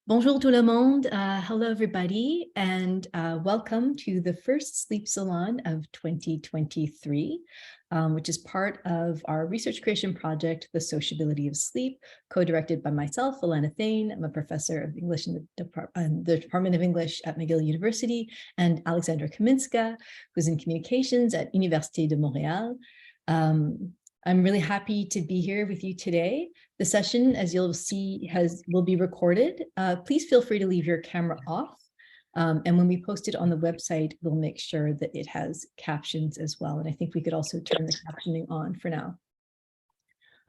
Bonjour tout le monde. Hello, everybody, and welcome to the first Sleep Salon of 2023, which is part of our research creation project, The Sociability of Sleep, co-directed by myself, Alanna Thain. I'm a professor of English in the Department of English at McGill University, and Alexandra Kaminska, who's in communications at Université de Montréal. I'm really happy to be here with you today. The session, as you'll see, will be recorded. Please feel free to leave your camera off. And when we post it on the website, we'll make sure that it has captions as well. And I think we could also turn the captioning on for now.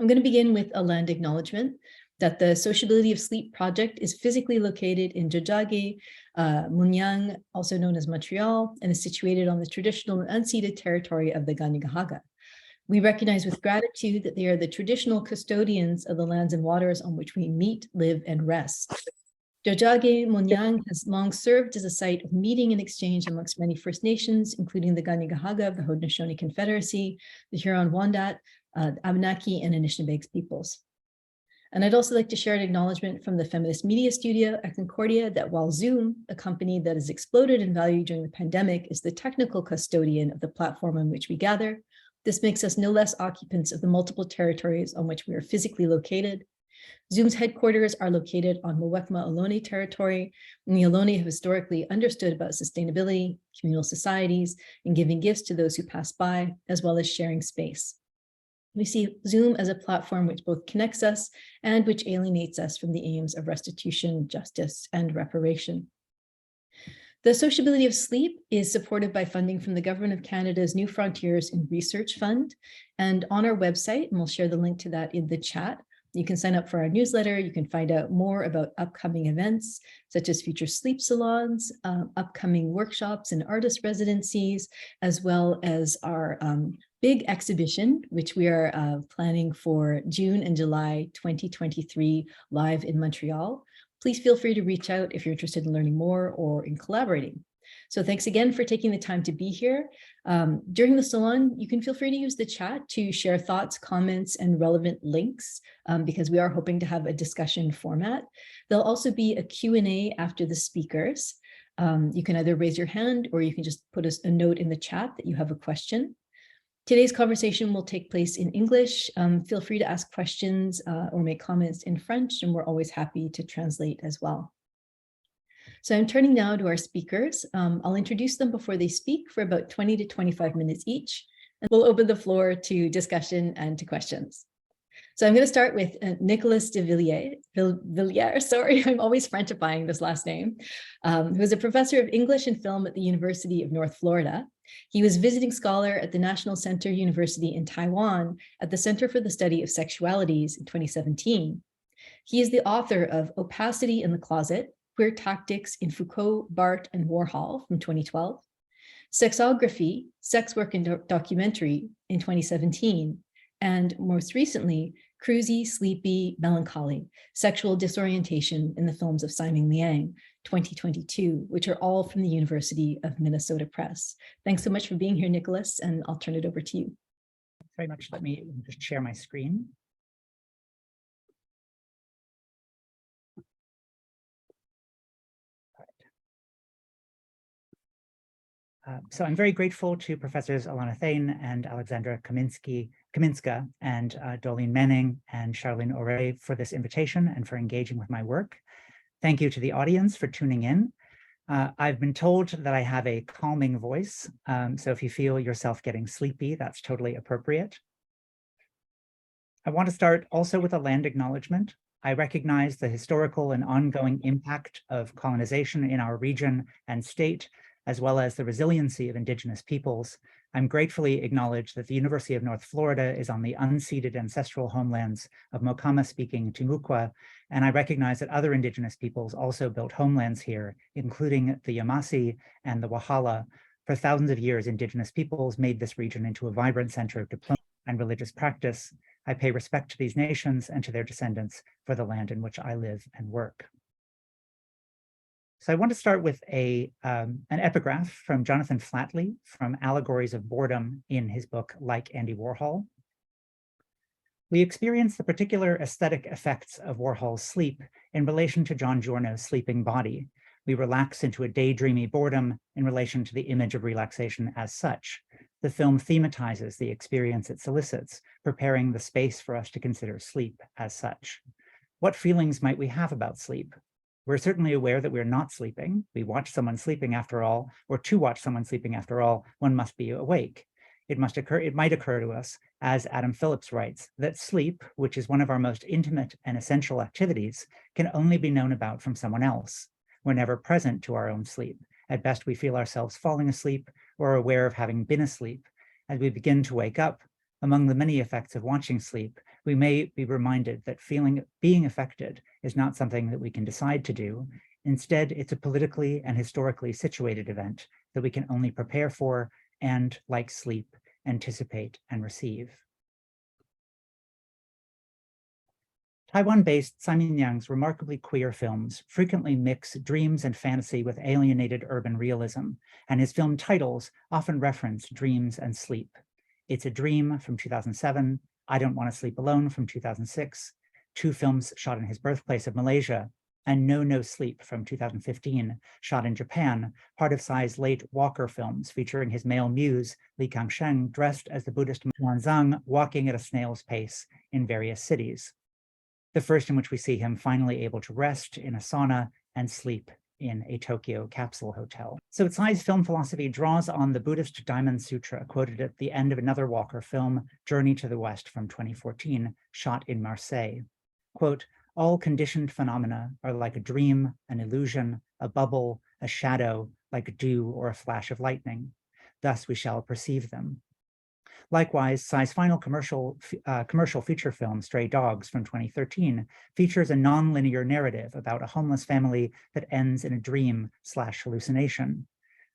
I'm going to begin with a land acknowledgement that the Sociability of Sleep project is physically located in Tsai Ming-liang, also known as Montreal, and is situated on the traditional and unceded territory of the Kanien'kehá:ka. We recognize with gratitude that they are the traditional custodians of the lands and waters on which we meet, live, and rest. Tsai Ming-liang has long served as a site of meeting and exchange amongst many First Nations, including the Kanien'kehá:ka of the Haudenosaunee Confederacy, the Huron-Wendat, Abenaki, and Anishinaabe peoples. And I'd also like to share an acknowledgement from the feminist media studio at Concordia that while Zoom, a company that has exploded in value during the pandemic, is the technical custodian of the platform on which we gather, this makes us no less occupants of the multiple territories on which we are physically located. Zoom's headquarters are located on Muwekma Ohlone territory, and the Ohlone have historically understood about sustainability, communal societies, and giving gifts to those who pass by, as well as sharing space. We see Zoom as a platform which both connects us and which alienates us from the aims of restitution, justice, and reparation. The Sociability of Sleep is supported by funding from the Government of Canada's New Frontiers in Research Fund. And on our website, and we'll share the link to that in the chat, you can sign up for our newsletter. You can find out more about upcoming events, such as future sleep salons, upcoming workshops and artist residencies, as well as our big exhibition, which we are planning for June and July 2023 live in Montreal. Please feel free to reach out if you're interested in learning more or in collaborating. So thanks again for taking the time to be here. During the salon, you can feel free to use the chat to share thoughts, comments, and relevant links, because we are hoping to have a discussion format. There'll also be a Q&A after the speakers. You can either raise your hand or you can just put a note in the chat that you have a question. Today's conversation will take place in English. Feel free to ask questions or make comments in French, and we're always happy to translate as well. So I'm turning now to our speakers. I'll introduce them before they speak for about 20 to 25 minutes each, and we'll open the floor to discussion and to questions. So I'm going to start with Nicolas de Villiers, sorry, I'm always Frenchifying this last name, who is a professor of English and film at the University of North Florida. He was visiting scholar at the National Center University in Taiwan at the Center for the Study of Sexualities in 2017. He is the author of Opacity in the Closet, Queer Tactics in Foucault, Barthes, and Warhol from 2012, Sexography, Sex Work and Documentary in 2017, and most recently, Cruisy, Sleepy, Melancholy, Sexual Disorientation in the Films of Tsai Ming-liang, 2022, which are all from the University of Minnesota Press. Thanks so much for being here, Nicolas, and I'll turn it over to you. Thanks very much. Let me just share my screen. So I'm very grateful to Professors Alanna Thain and Alexandra Kaminska and Dolleen Tisawii'ashii and Charlene Auray for this invitation and for engaging with my work. Thank you to the audience for tuning in. I've been told that I have a calming voice, so if you feel yourself getting sleepy, that's totally appropriate. I want to start also with a land acknowledgement. I recognize the historical and ongoing impact of colonization in our region and state, as well as the resiliency of Indigenous peoples. I'm gratefully acknowledge that the University of North Florida is on the unceded ancestral homelands of Mocama-speaking Timucua, and I recognize that other Indigenous peoples also built homelands here, including the Yamasee and the Wahala. For thousands of years, Indigenous peoples made this region into a vibrant center of diplomacy and religious practice. I pay respect to these nations and to their descendants for the land in which I live and work. So I want to start with an epigraph from Jonathan Flatley from Allegories of Boredom in his book, Like Andy Warhol. We experience the particular aesthetic effects of Warhol's sleep in relation to John Giorno's sleeping body. We relax into a daydreamy boredom in relation to the image of relaxation as such. The film thematizes the experience it solicits, preparing the space for us to consider sleep as such. What feelings might we have about sleep? We're certainly aware that we're not sleeping. We watch someone sleeping after all, or to watch someone sleeping after all, one must be awake. It might occur to us, as Adam Phillips writes, that sleep, which is one of our most intimate and essential activities, can only be known about from someone else. We're never present to our own sleep. At best, we feel ourselves falling asleep or aware of having been asleep. As we begin to wake up, among the many effects of watching sleep, we may be reminded that being affected is not something that we can decide to do. Instead, it's a politically and historically situated event that we can only prepare for and, like sleep, anticipate and receive. Taiwan-based Tsai Ming-liang's remarkably queer films frequently mix dreams and fantasy with alienated urban realism, and his film titles often reference dreams and sleep. It's a Dream from 2007, I Don't Want to Sleep Alone from 2006, two films shot in his birthplace of Malaysia, and No Sleep from 2015, shot in Japan, part of Tsai's late Walker films featuring his male muse, Li Kangsheng, dressed as the Buddhist Xuanzang, walking at a snail's pace in various cities. The first in which we see him finally able to rest in a sauna and sleep in a Tokyo capsule hotel. So Tsai's film philosophy draws on the Buddhist Diamond Sutra quoted at the end of another Walker film, Journey to the West from 2014, shot in Marseille. Quote, all conditioned phenomena are like a dream, an illusion, a bubble, a shadow, like dew or a flash of lightning. Thus we shall perceive them. Likewise, Tsai's final commercial feature film, Stray Dogs from 2013, features a non-linear narrative about a homeless family that ends in a dream/hallucination.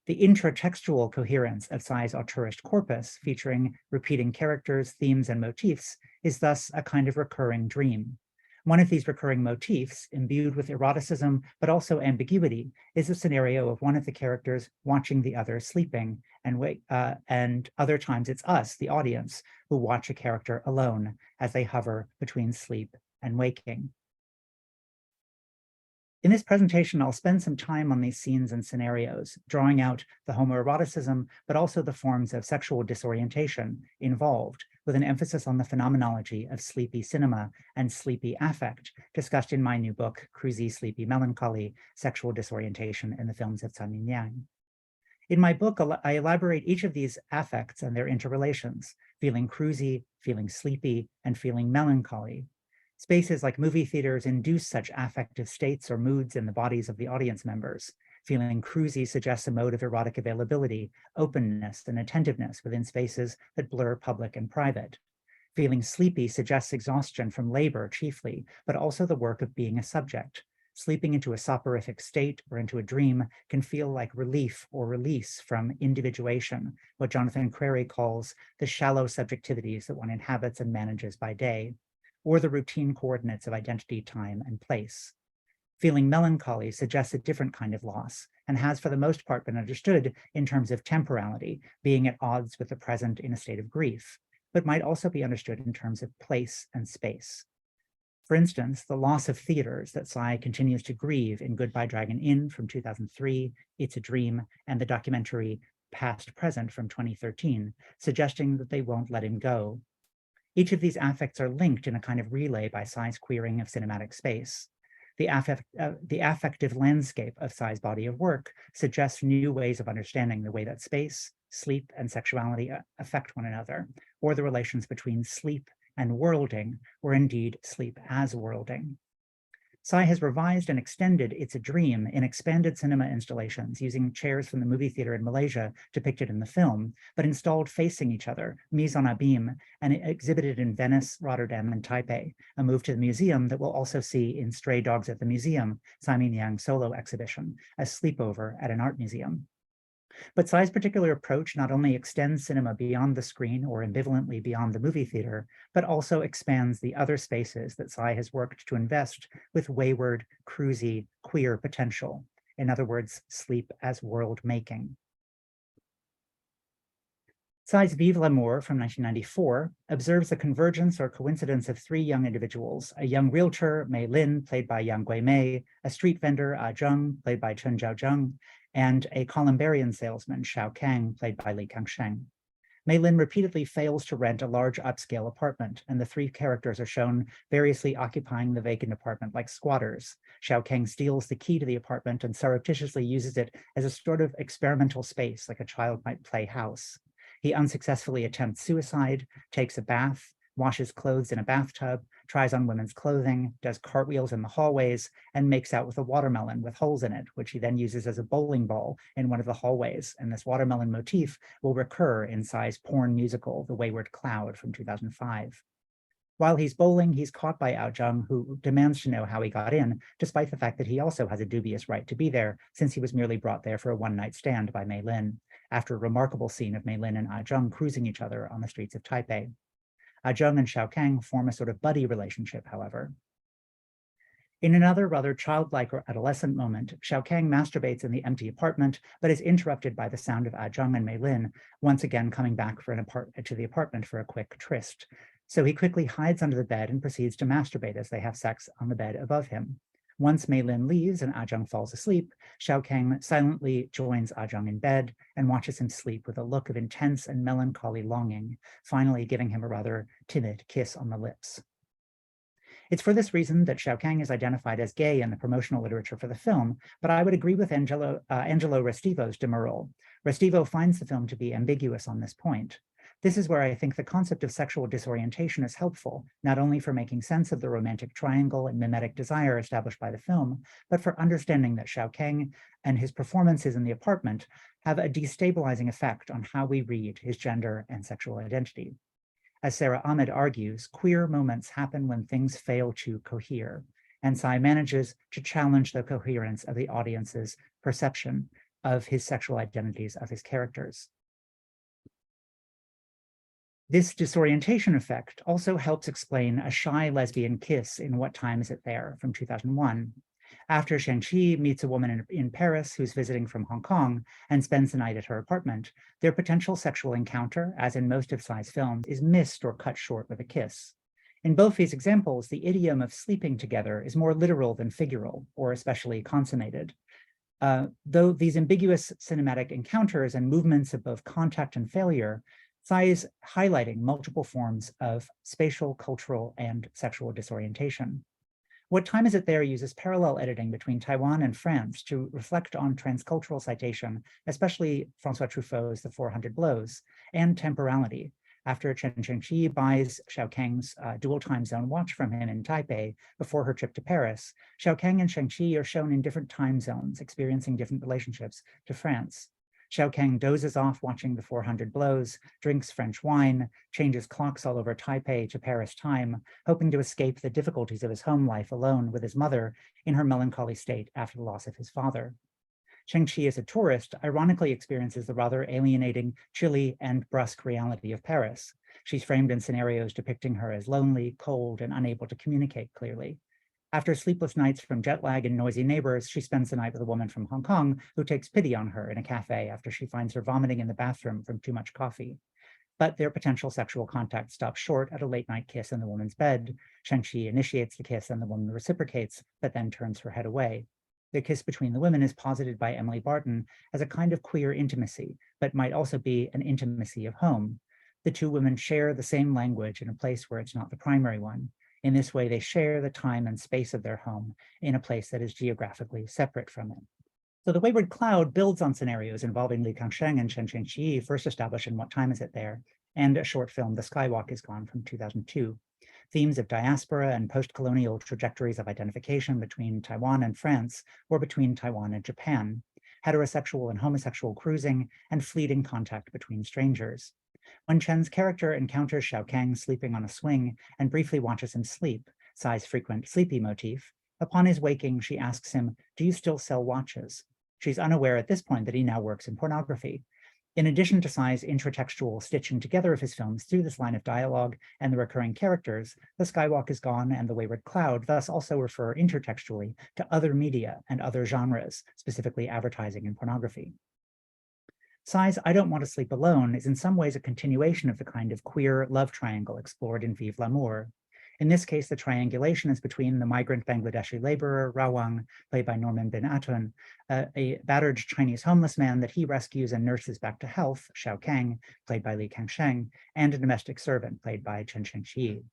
The intratextual coherence of Tsai's auteurist corpus, featuring repeating characters, themes, and motifs, is thus a kind of recurring dream. One of these recurring motifs, imbued with eroticism but also ambiguity, is a scenario of one of the characters watching the other sleeping, and other times it's us, the audience, who watch a character alone as they hover between sleep and waking. In this presentation, I'll spend some time on these scenes and scenarios, drawing out the homoeroticism, but also the forms of sexual disorientation involved, with an emphasis on the phenomenology of sleepy cinema and sleepy affect, discussed in my new book, Cruisy Sleepy Melancholy, Sexual Disorientation in the Films of Tsai Ming-liang. In my book, I elaborate each of these affects and their interrelations, feeling cruisy, feeling sleepy, and feeling melancholy. Spaces like movie theaters induce such affective states or moods in the bodies of the audience members. Feeling cruisy suggests a mode of erotic availability, openness, and attentiveness within spaces that blur public and private. Feeling sleepy suggests exhaustion from labor chiefly, but also the work of being a subject. Sleeping into a soporific state or into a dream can feel like relief or release from individuation, what Jonathan Crary calls the shallow subjectivities that one inhabits and manages by day, or the routine coordinates of identity, time, and place. Feeling melancholy suggests a different kind of loss and has for the most part been understood in terms of temporality, being at odds with the present in a state of grief, but might also be understood in terms of place and space. For instance, the loss of theaters that Tsai continues to grieve in Goodbye Dragon Inn from 2003, It's a Dream, and the documentary Past Present from 2013, suggesting that they won't let him go. Each of these affects are linked in a kind of relay by Tsai's queering of cinematic space. The affective landscape of Tsai's body of work suggests new ways of understanding the way that space, sleep, and sexuality affect one another, or the relations between sleep and worlding, or indeed sleep as worlding. Tsai has revised and extended It's a Dream in expanded cinema installations using chairs from the movie theater in Malaysia depicted in the film, but installed facing each other, mise en abîme, and exhibited in Venice, Rotterdam, and Taipei, a move to the museum that we'll also see in Stray Dogs at the Museum, Tsai Ming-liang's solo exhibition, a sleepover at an art museum. But Tsai's particular approach not only extends cinema beyond the screen or ambivalently beyond the movie theater, but also expands the other spaces that Tsai has worked to invest with wayward, cruisy, queer potential. In other words, sleep as world making. Tsai's Vive l'Amour from 1994 observes the convergence or coincidence of three young individuals, a young realtor, Mei Lin, played by Yang Guimei, a street vendor, Zheng, played by Chen Zhaozheng, and a columbarium salesman, Xiao Kang, played by Li Kangsheng. Mei Lin repeatedly fails to rent a large upscale apartment, and the three characters are shown variously occupying the vacant apartment like squatters. Xiao Kang steals the key to the apartment and surreptitiously uses it as a sort of experimental space, like a child might play house. He unsuccessfully attempts suicide, takes a bath, washes clothes in a bathtub, tries on women's clothing, does cartwheels in the hallways, and makes out with a watermelon with holes in it, which he then uses as a bowling ball in one of the hallways. And this watermelon motif will recur in Tsai's porn musical, The Wayward Cloud from 2005. While he's bowling, he's caught by Zheng, who demands to know how he got in, despite the fact that he also has a dubious right to be there, since he was merely brought there for a one-night stand by Mei Lin, after a remarkable scene of Mei Lin and Zheng cruising each other on the streets of Taipei. Zheng and Xiao Kang form a sort of buddy relationship, however. In another rather childlike or adolescent moment, Xiao Kang masturbates in the empty apartment, but is interrupted by the sound of Zheng and Mei Lin once again coming back to the apartment for a quick tryst. So he quickly hides under the bed and proceeds to masturbate as they have sex on the bed above him. Once Mei Lin leaves and Zheng falls asleep, Xiao Kang silently joins Zheng in bed and watches him sleep with a look of intense and melancholy longing, finally giving him a rather timid kiss on the lips. It's for this reason that Xiao Kang is identified as gay in the promotional literature for the film, but I would agree with Angelo Restivo's demurral. Restivo finds the film to be ambiguous on this point. This is where I think the concept of sexual disorientation is helpful, not only for making sense of the romantic triangle and mimetic desire established by the film, but for understanding that Xiao Kang and his performances in the apartment have a destabilizing effect on how we read his gender and sexual identity. As Sarah Ahmed argues, queer moments happen when things fail to cohere, and Tsai manages to challenge the coherence of the audience's perception of his sexual identities of his characters. This disorientation effect also helps explain a shy lesbian kiss in What Time Is It There from 2001. After Shang-Chi meets a woman in Paris who's visiting from Hong Kong and spends the night at her apartment, their potential sexual encounter, as in most of Tsai's films, is missed or cut short with a kiss. In both these examples, the idiom of sleeping together is more literal than figural, or especially consummated. Though these ambiguous cinematic encounters and movements of both contact and failure, Tsai is highlighting multiple forms of spatial, cultural, and sexual disorientation. What Time Is It There uses parallel editing between Taiwan and France to reflect on transcultural citation, especially François Truffaut's The 400 Blows, and temporality. After Chen Shengqi buys Xiao Kang's dual time zone watch from him in Taipei before her trip to Paris, Xiao Kang and Shengqi are shown in different time zones, experiencing different relationships to France. Xiao Kang dozes off watching The 400 Blows, drinks French wine, changes clocks all over Taipei to Paris time, hoping to escape the difficulties of his home life alone with his mother in her melancholy state after the loss of his father. Shang-Chi, as a tourist, ironically experiences the rather alienating, chilly, and brusque reality of Paris. She's framed in scenarios depicting her as lonely, cold, and unable to communicate clearly. After sleepless nights from jet lag and noisy neighbors, she spends the night with a woman from Hong Kong who takes pity on her in a cafe after she finds her vomiting in the bathroom from too much coffee. But their potential sexual contact stops short at a late-night kiss in the woman's bed. Shang-Chi initiates the kiss and the woman reciprocates, but then turns her head away. The kiss between the women is posited by Emily Barton as a kind of queer intimacy, but might also be an intimacy of home. The two women share the same language in a place where it's not the primary one. In this way, they share the time and space of their home in a place that is geographically separate from it. So The Wayward Cloud builds on scenarios involving Li Kangsheng and Chen Shengqi, first established in What Time Is It There, and a short film, The Skywalk Is Gone from 2002. Themes of diaspora and post-colonial trajectories of identification between Taiwan and France, or between Taiwan and Japan, heterosexual and homosexual cruising, and fleeting contact between strangers. When Chen's character encounters Xiao Kang sleeping on a swing and briefly watches him sleep, Tsai's frequent sleepy motif, upon his waking, she asks him, "Do you still sell watches?" She's unaware at this point that he now works in pornography. In addition to Tsai's intratextual stitching together of his films through this line of dialogue and the recurring characters, The Skywalk Is Gone and The Wayward Cloud thus also refer intertextually to other media and other genres, specifically advertising and pornography. Tsai's I Don't Want to Sleep Alone is in some ways a continuation of the kind of queer love triangle explored in Vive l'Amour. In this case, the triangulation is between the migrant Bangladeshi laborer, Rawang, played by Norman Bin Atun, a battered Chinese homeless man that he rescues and nurses back to health, Xiao Kang, played by Li Kangsheng, and a domestic servant, played by Chen Shengxi.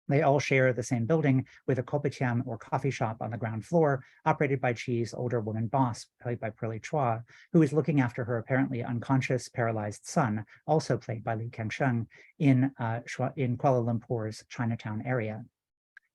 They all share the same building with a kopitiam or coffee shop on the ground floor, operated by Chi's older woman boss, played by Pearlie Chua, who is looking after her apparently unconscious, paralyzed son, also played by Li Kangsheng, in Kuala Lumpur's Chinatown area.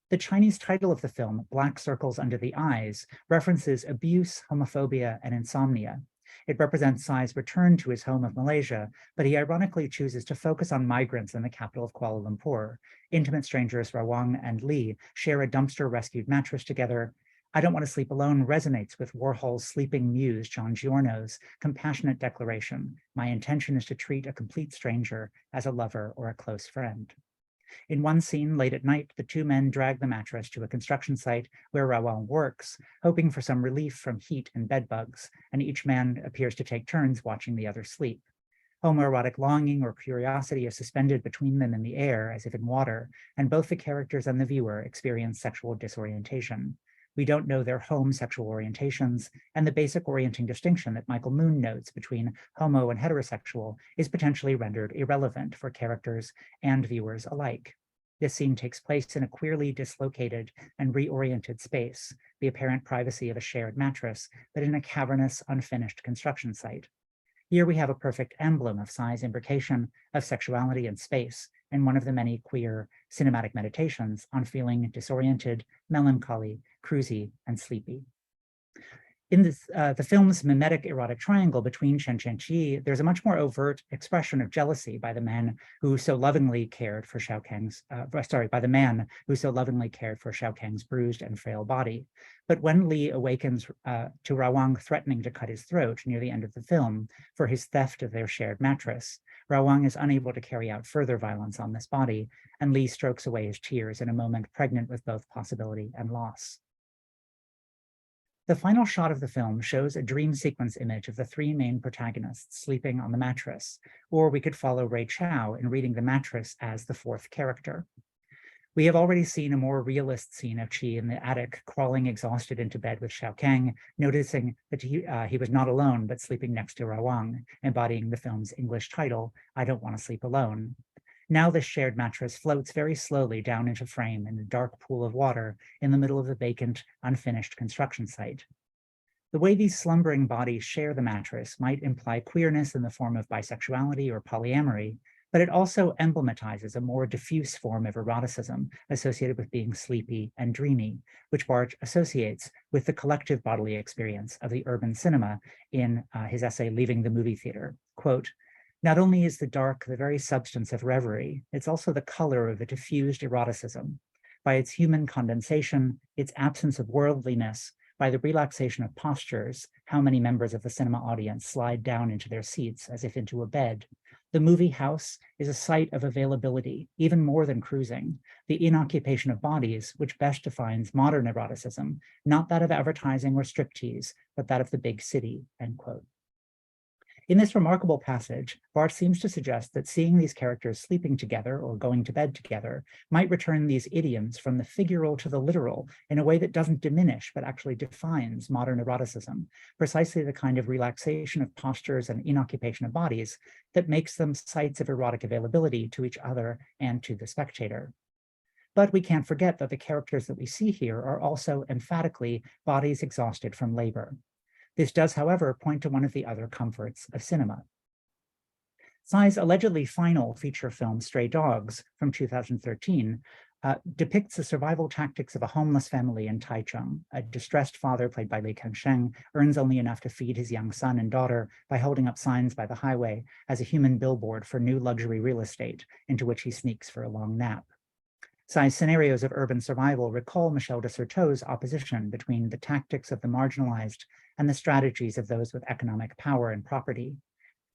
The Chinese title of the film, Black Circles Under the Eyes, references abuse, homophobia, and insomnia. It represents Tsai's return to his home of Malaysia, but he ironically chooses to focus on migrants in the capital of Kuala Lumpur. Intimate strangers Rawang and Li share a dumpster-rescued mattress together. I Don't Want to Sleep Alone resonates with Warhol's sleeping muse, John Giorno's compassionate declaration, "My intention is to treat a complete stranger as a lover or a close friend." In one scene, late at night, the two men drag the mattress to a construction site where Rawang works, hoping for some relief from heat and bedbugs, and each man appears to take turns watching the other sleep. Homoerotic longing or curiosity is suspended between them in the air, as if in water, and both the characters and the viewer experience sexual disorientation. We don't know their home sexual orientations, and the basic orienting distinction that Michael Moon notes between homo and heterosexual is potentially rendered irrelevant for characters and viewers alike. This scene takes place in a queerly dislocated and reoriented space, the apparent privacy of a shared mattress, but in a cavernous, unfinished construction site. Here we have a perfect emblem of Tsai's imbrication of sexuality and space, and one of the many queer cinematic meditations on feeling disoriented, melancholy, cruisy, and sleepy. In the film's mimetic erotic triangle between Chen Shengxi, there's a much more overt expression of jealousy by the man who so lovingly cared for by the man who so lovingly cared for Xiao Kang's bruised and frail body. But when Li awakens to Rawang threatening to cut his throat near the end of the film for his theft of their shared mattress, Rawang is unable to carry out further violence on this body, and Li strokes away his tears in a moment pregnant with both possibility and loss. The final shot of the film shows a dream sequence image of the three main protagonists sleeping on the mattress, or we could follow Ray Chow in reading the mattress as the fourth character. We have already seen a more realist scene of Chi in the attic, crawling exhausted into bed with Xiao Kang, noticing that he was not alone, but sleeping next to Rawang, embodying the film's English title, I Don't Want to Sleep Alone. Now this shared mattress floats very slowly down into frame in a dark pool of water in the middle of the vacant, unfinished construction site. The way these slumbering bodies share the mattress might imply queerness in the form of bisexuality or polyamory, but it also emblematizes a more diffuse form of eroticism associated with being sleepy and dreamy, which Barthes associates with the collective bodily experience of the urban cinema in his essay, Leaving the Movie Theater. Quote, "Not only is the dark the very substance of reverie, it's also the color of a diffused eroticism. By its human condensation, its absence of worldliness, by the relaxation of postures, how many members of the cinema audience slide down into their seats as if into a bed. The movie house is a site of availability, even more than cruising, the inoccupation of bodies, which best defines modern eroticism, not that of advertising or striptease, but that of the big city," end quote. In this remarkable passage, Barthes seems to suggest that seeing these characters sleeping together or going to bed together might return these idioms from the figural to the literal in a way that doesn't diminish, but actually defines modern eroticism, precisely the kind of relaxation of postures and inoccupation of bodies that makes them sites of erotic availability to each other and to the spectator. But we can't forget that the characters that we see here are also emphatically bodies exhausted from labor. This does, however, point to one of the other comforts of cinema. Tsai's allegedly final feature film, Stray Dogs, from 2013, depicts the survival tactics of a homeless family in Taichung. A distressed father, played by Li Kangsheng, earns only enough to feed his young son and daughter by holding up signs by the highway as a human billboard for new luxury real estate, into which he sneaks for a long nap. Tsai's scenarios of urban survival recall Michel de Certeau's opposition between the tactics of the marginalized and the strategies of those with economic power and property.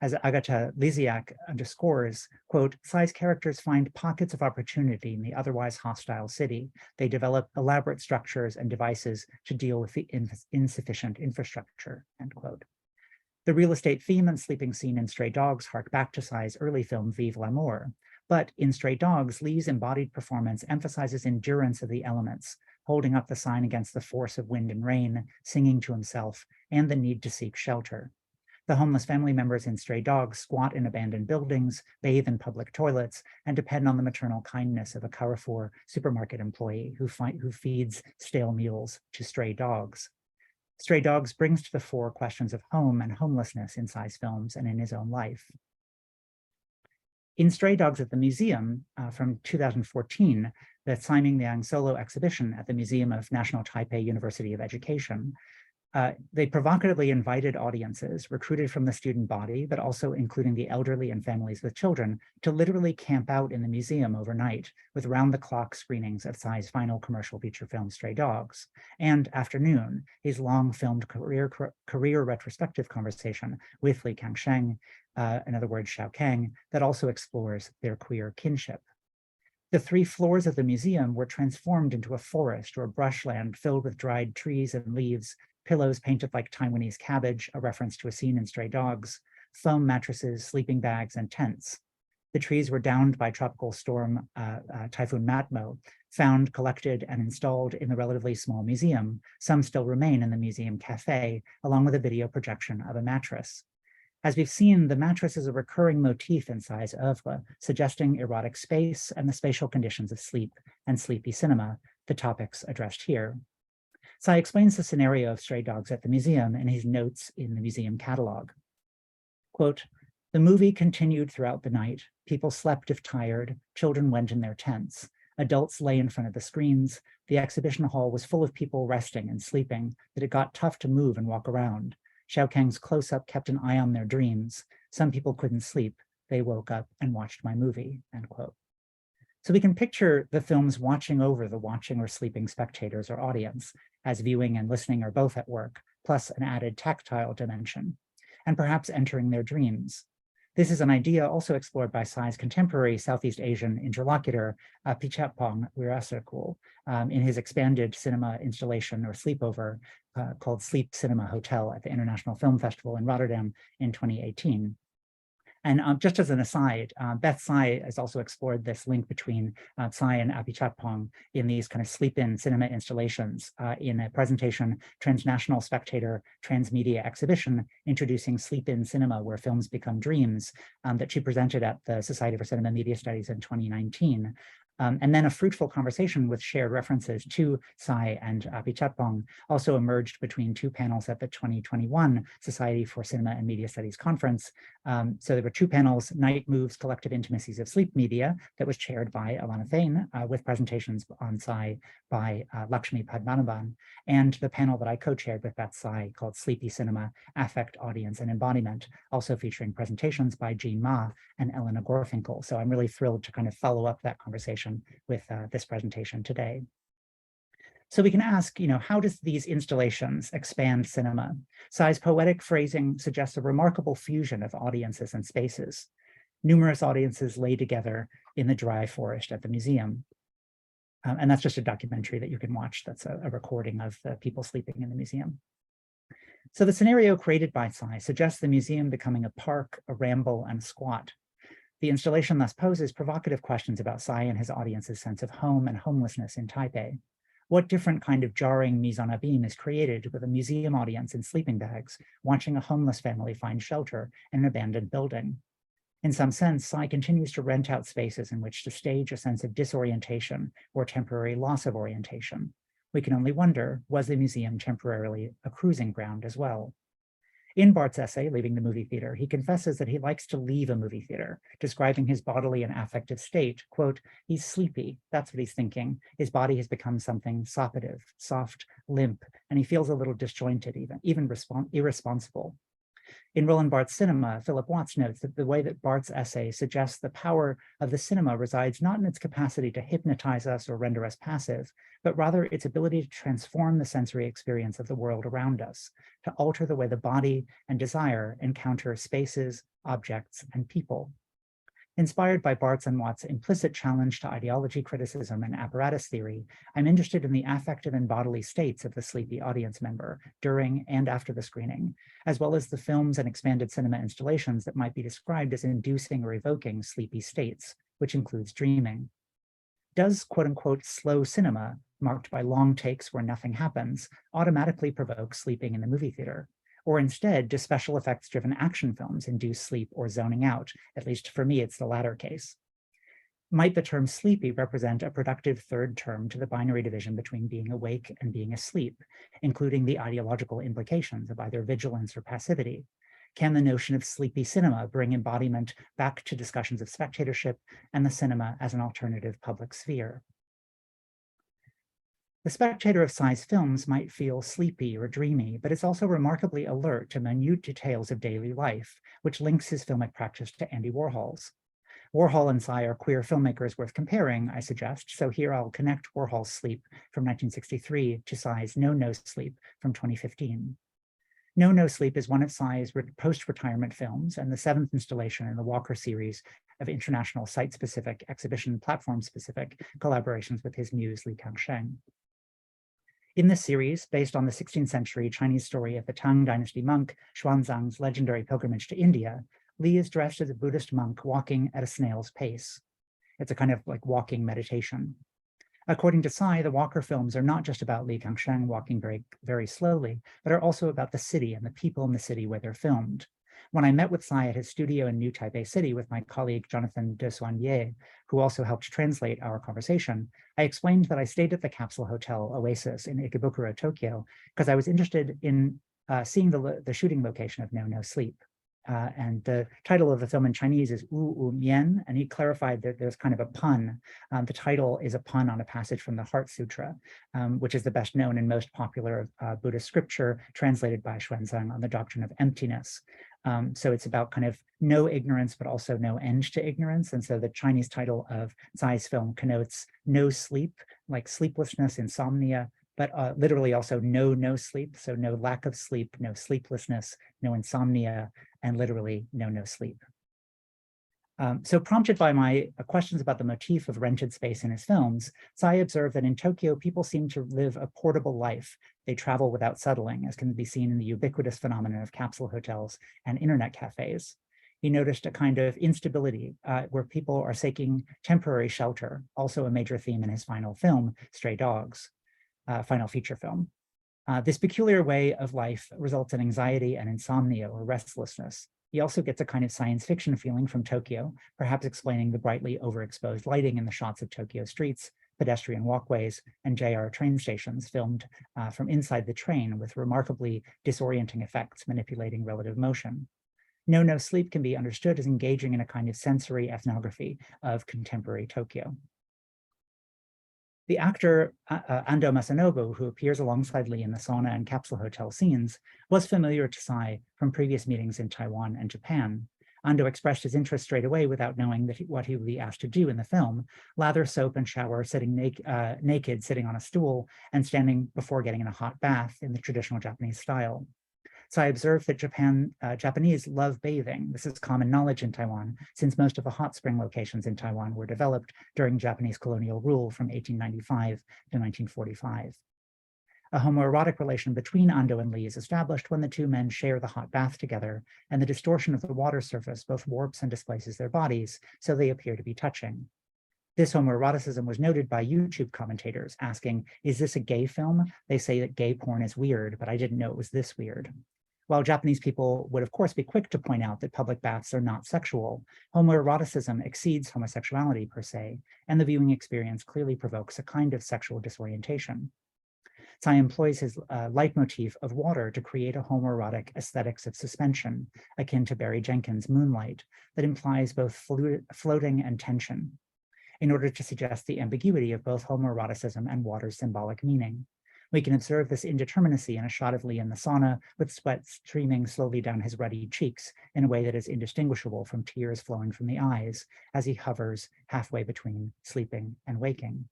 As Agatha Lysiak underscores, quote, "Tsai's characters find pockets of opportunity in the otherwise hostile city. They develop elaborate structures and devices to deal with the insufficient infrastructure," end quote. The real estate theme and sleeping scene in Stray Dogs hark back to Tsai's early film Vive l'Amour. But in Stray Dogs, Lee's embodied performance emphasizes endurance of the elements, holding up the sign against the force of wind and rain, singing to himself, and the need to seek shelter. The homeless family members in Stray Dogs squat in abandoned buildings, bathe in public toilets, and depend on the maternal kindness of a Carrefour supermarket employee who feeds stale meals to stray dogs. Stray Dogs brings to the fore questions of home and homelessness in Tsai's films and in his own life. In Stray Dogs at the Museum from 2014, the Tsai Ming-liang solo exhibition at the Museum of National Taipei University of Education, they provocatively invited audiences recruited from the student body, but also including the elderly and families with children, to literally camp out in the museum overnight with round-the-clock screenings of Tsai's final commercial feature film, Stray Dogs, and afternoon, his long-filmed career retrospective conversation with Li Kangsheng, in other words, Xiao Kang, that also explores their queer kinship. The 3 floors of the museum were transformed into a forest or brushland filled with dried trees and leaves, pillows painted like Taiwanese cabbage, a reference to a scene in Stray Dogs, foam mattresses, sleeping bags, and tents. The trees were downed by tropical storm Typhoon Matmo, found, collected, and installed in the relatively small museum. Some still remain in the museum cafe, along with a video projection of a mattress. As we've seen, the mattress is a recurring motif in Tsai's oeuvre, suggesting erotic space and the spatial conditions of sleep and sleepy cinema, the topics addressed here. Tsai explains the scenario of Stray Dogs at the museum in his notes in the museum catalog. Quote, "The movie continued throughout the night. People slept if tired. Children went in their tents. Adults lay in front of the screens. The exhibition hall was full of people resting and sleeping, that it got tough to move and walk around. Xiao Kang's close-up kept an eye on their dreams. Some people couldn't sleep. They woke up and watched my movie," end quote. So we can picture the films watching over the watching or sleeping spectators or audience, as viewing and listening are both at work, plus an added tactile dimension, and perhaps entering their dreams. This is an idea also explored by Tsai's contemporary Southeast Asian interlocutor, Pichapong Wirasekul, in his expanded cinema installation or sleepover called Sleep Cinema Hotel at the International Film Festival in Rotterdam in 2018. And just as an aside, Beth Tsai has also explored this link between Tsai and Apichatpong in these kind of sleep-in cinema installations in a presentation, Transnational Spectator Transmedia Exhibition, introducing sleep-in cinema where films become dreams, that she presented at the Society for Cinema Media Studies in 2019. And then a fruitful conversation with shared references to Tsai and Apichatpong also emerged between 2 panels at the 2021 Society for Cinema and Media Studies conference. So there were 2 panels, Night Moves, Collective Intimacies of Sleep Media, that was chaired by Alanna Thain, with presentations on Tsai by Lakshmi Padmanabhan, and the panel that I co-chaired with Beth Tsai called Sleepy Cinema, Affect, Audience, and Embodiment, also featuring presentations by Jean Ma and Elena Gorfinkel. So I'm really thrilled to kind of follow up that conversation with this presentation today. So we can ask, how does these installations expand cinema? Tsai's poetic phrasing suggests a remarkable fusion of audiences and spaces. Numerous audiences lay together in the dry forest at the museum. And that's just a documentary that you can watch. That's a recording of the people sleeping in the museum. So the scenario created by Tsai suggests the museum becoming a park, a ramble, and a squat. The installation thus poses provocative questions about Tsai and his audience's sense of home and homelessness in Taipei. What different kind of jarring mise en abîme is created with a museum audience in sleeping bags, watching a homeless family find shelter in an abandoned building? In some sense, Tsai continues to rent out spaces in which to stage a sense of disorientation or temporary loss of orientation. We can only wonder, was the museum temporarily a cruising ground as well? In Barth's essay, Leaving the Movie Theater, he confesses that he likes to leave a movie theater, describing his bodily and affective state. Quote, "He's sleepy, that's what he's thinking. His body has become something soppative, soft, limp, and he feels a little disjointed, even irresponsible." In Roland Barthes' Cinema, Philip Watts notes that the way that Barth's essay suggests the power of the cinema resides not in its capacity to hypnotize us or render us passive, but rather its ability to transform the sensory experience of the world around us, to alter the way the body and desire encounter spaces, objects, and people. Inspired by Barthes and Watts' implicit challenge to ideology criticism and apparatus theory, I'm interested in the affective and bodily states of the sleepy audience member during and after the screening, as well as the films and expanded cinema installations that might be described as inducing or evoking sleepy states, which includes dreaming. Does quote-unquote slow cinema, marked by long takes where nothing happens, automatically provoke sleeping in the movie theater? Or instead, do special effects-driven action films induce sleep or zoning out? At least for me, it's the latter case. Might the term sleepy represent a productive third term to the binary division between being awake and being asleep, including the ideological implications of either vigilance or passivity? Can the notion of sleepy cinema bring embodiment back to discussions of spectatorship and the cinema as an alternative public sphere? The spectator of Tsai's films might feel sleepy or dreamy, but is also remarkably alert to minute details of daily life, which links his filmic practice to Andy Warhol's. Warhol and Tsai are queer filmmakers worth comparing, I suggest, so here I'll connect Warhol's Sleep from 1963 to Tsai's No No Sleep from 2015. No No Sleep is one of Tsai's post-retirement films and the 7th installation in the Walker series of international site-specific, exhibition platform-specific collaborations with his muse Li Kangsheng. In this series, based on the 16th century Chinese story of the Tang dynasty monk Xuanzang's legendary pilgrimage to India, Li is dressed as a Buddhist monk walking at a snail's pace. It's a kind of like walking meditation. According to Tsai, the Walker films are not just about Li Kangsheng walking very, very slowly, but are also about the city and the people in the city where they're filmed. When I met with Tsai at his studio in New Taipei City with my colleague Jonathan de Soignier, who also helped translate our conversation, I explained that I stayed at the capsule hotel Oasis in Ikebukuro, Tokyo, because I was interested in seeing the shooting location of No No Sleep. And the title of the film in Chinese is Wu Wu Mian, and he clarified that there's kind of a pun. The title is a pun on a passage from the Heart Sutra, which is the best known and most popular Buddhist scripture translated by Xuanzang on the doctrine of emptiness. So it's about kind of no ignorance, but also no end to ignorance. And so the Chinese title of Tsai's film connotes no sleep, like sleeplessness, insomnia, but literally also no sleep. So no lack of sleep, no sleeplessness, no insomnia, and literally no sleep. So prompted by my questions about the motif of rented space in his films, Tsai observed that in Tokyo, people seem to live a portable life. They travel without settling, as can be seen in the ubiquitous phenomenon of capsule hotels and internet cafes. He noticed a kind of instability where people are seeking temporary shelter, also a major theme in his final film, Stray Dogs, final feature film. This peculiar way of life results in anxiety and insomnia or restlessness. He also gets a kind of science fiction feeling from Tokyo, perhaps explaining the brightly overexposed lighting in the shots of Tokyo streets, pedestrian walkways, and JR train stations filmed from inside the train with remarkably disorienting effects manipulating relative motion. No No Sleep can be understood as engaging in a kind of sensory ethnography of contemporary Tokyo. The actor Ando Masanobu, who appears alongside Li in the sauna and capsule hotel scenes, was familiar to Tsai from previous meetings in Taiwan and Japan. Ando expressed his interest straight away without knowing what he would be asked to do in the film: lather soap and shower, sitting naked, sitting on a stool, and standing before getting in a hot bath in the traditional Japanese style. So I observed that Japanese love bathing. This is common knowledge in Taiwan, since most of the hot spring locations in Taiwan were developed during Japanese colonial rule from 1895 to 1945. A homoerotic relation between Ando and Li is established when the two men share the hot bath together, and the distortion of the water surface both warps and displaces their bodies, so they appear to be touching. This homoeroticism was noted by YouTube commentators asking, is this a gay film? They say that gay porn is weird, but I didn't know it was this weird. While Japanese people would of course be quick to point out that public baths are not sexual, homoeroticism exceeds homosexuality per se, and the viewing experience clearly provokes a kind of sexual disorientation. Tsai employs his leitmotif of water to create a homoerotic aesthetics of suspension, akin to Barry Jenkins' Moonlight, that implies both floating and tension, in order to suggest the ambiguity of both homoeroticism and water's symbolic meaning. We can observe this indeterminacy in a shot of Li in the sauna, with sweat streaming slowly down his ruddy cheeks in a way that is indistinguishable from tears flowing from the eyes as he hovers halfway between sleeping and waking.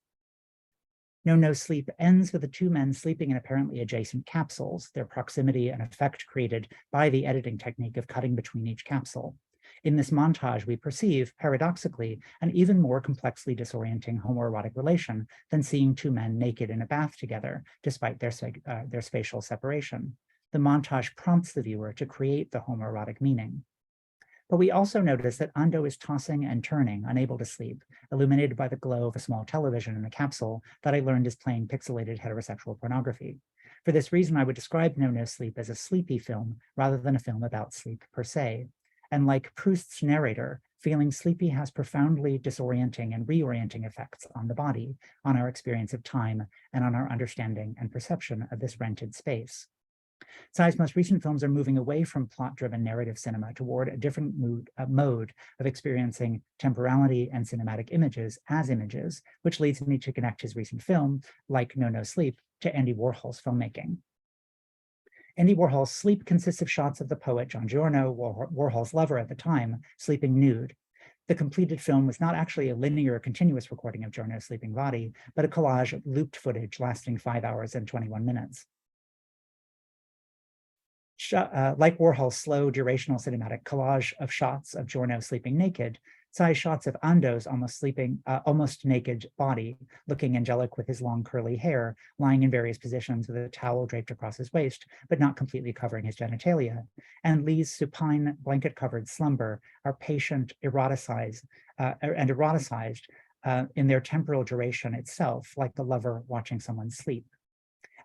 No No Sleep ends with the two men sleeping in apparently adjacent capsules, their proximity an effect created by the editing technique of cutting between each capsule. In this montage, we perceive, paradoxically, an even more complexly disorienting homoerotic relation than seeing two men naked in a bath together, despite their spatial separation. The montage prompts the viewer to create the homoerotic meaning. But we also notice that Ando is tossing and turning, unable to sleep, illuminated by the glow of a small television in a capsule that I learned is playing pixelated heterosexual pornography. For this reason, I would describe No No Sleep as a sleepy film rather than a film about sleep per se. And like Proust's narrator, feeling sleepy has profoundly disorienting and reorienting effects on the body, on our experience of time, and on our understanding and perception of this rented space. Tsai's most recent films are moving away from plot-driven narrative cinema toward a different mode of experiencing temporality and cinematic images as images, which leads me to connect his recent film, like No No Sleep, to Andy Warhol's filmmaking. Andy Warhol's Sleep consists of shots of the poet John Giorno, Warhol's lover at the time, sleeping nude. The completed film was not actually a linear, continuous recording of Giorno's sleeping body, but a collage of looped footage lasting 5 hours and 21 minutes. Like Warhol's slow, durational cinematic collage of shots of Giorno sleeping naked, Tsai's shots of Ando's almost naked body, looking angelic with his long curly hair, lying in various positions with a towel draped across his waist, but not completely covering his genitalia, and Lee's supine blanket-covered slumber are patient, eroticized in their temporal duration itself, like the lover watching someone sleep.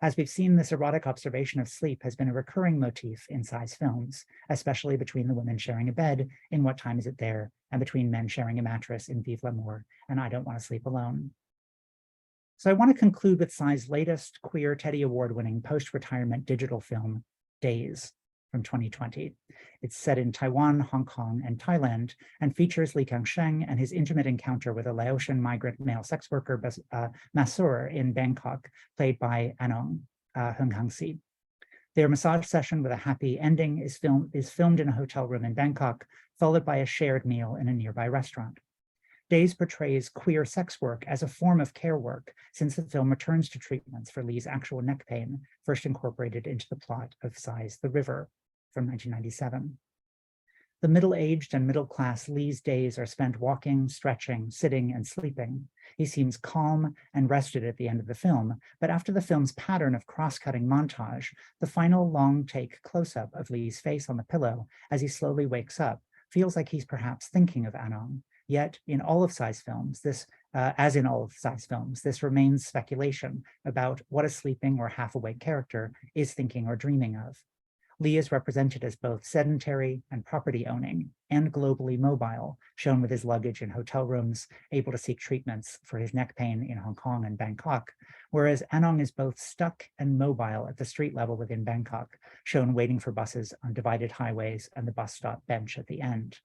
As we've seen, this erotic observation of sleep has been a recurring motif in Tsai's films, especially between the women sharing a bed in What Time Is It There, and between men sharing a mattress in Vive l'Amour and I Don't Want to Sleep Alone. So I want to conclude with Tsai's latest queer Teddy Award-winning post-retirement digital film, Days, from 2020. It's set in Taiwan, Hong Kong, and Thailand, and features Li Kangsheng and his intimate encounter with a Laotian migrant male sex worker, Masur, in Bangkok, played by Anong Hung Hang-si. Their massage session with a happy ending is filmed in a hotel room in Bangkok, followed by a shared meal in a nearby restaurant. Days portrays queer sex work as a form of care work, since the film returns to treatments for Lee's actual neck pain, first incorporated into the plot of Tsai's The River from 1997. The middle-aged and middle-class Lee's days are spent walking, stretching, sitting, and sleeping. He seems calm and rested at the end of the film, but after the film's pattern of cross-cutting montage, the final long-take close-up of Lee's face on the pillow as he slowly wakes up feels like he's perhaps thinking of Anong. Yet, in all of Tsai's films, as in all of Tsai's films, this remains speculation about what a sleeping or half-awake character is thinking or dreaming of. Lee is represented as both sedentary and property-owning and globally mobile, shown with his luggage in hotel rooms, able to seek treatments for his neck pain in Hong Kong and Bangkok, whereas Anong is both stuck and mobile at the street level within Bangkok, shown waiting for buses on divided highways and the bus stop bench at the end.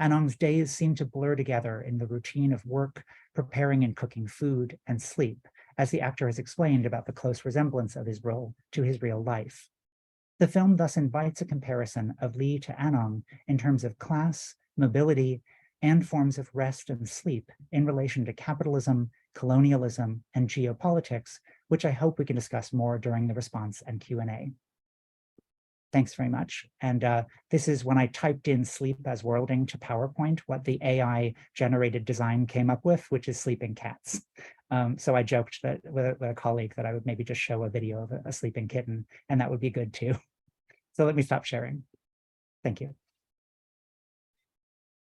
Anong's days seem to blur together in the routine of work, preparing and cooking food, and sleep, as the actor has explained about the close resemblance of his role to his real life. The film thus invites a comparison of Lee to Anong in terms of class, mobility, and forms of rest and sleep in relation to capitalism, colonialism, and geopolitics, which I hope we can discuss more during the response and Q&A. Thanks very much. And this is when I typed in sleep as worlding to PowerPoint, what the AI generated design came up with, which is sleeping cats. So I joked that with a colleague that I would maybe just show a video of a sleeping kitten, and that would be good too. So let me stop sharing. Thank you.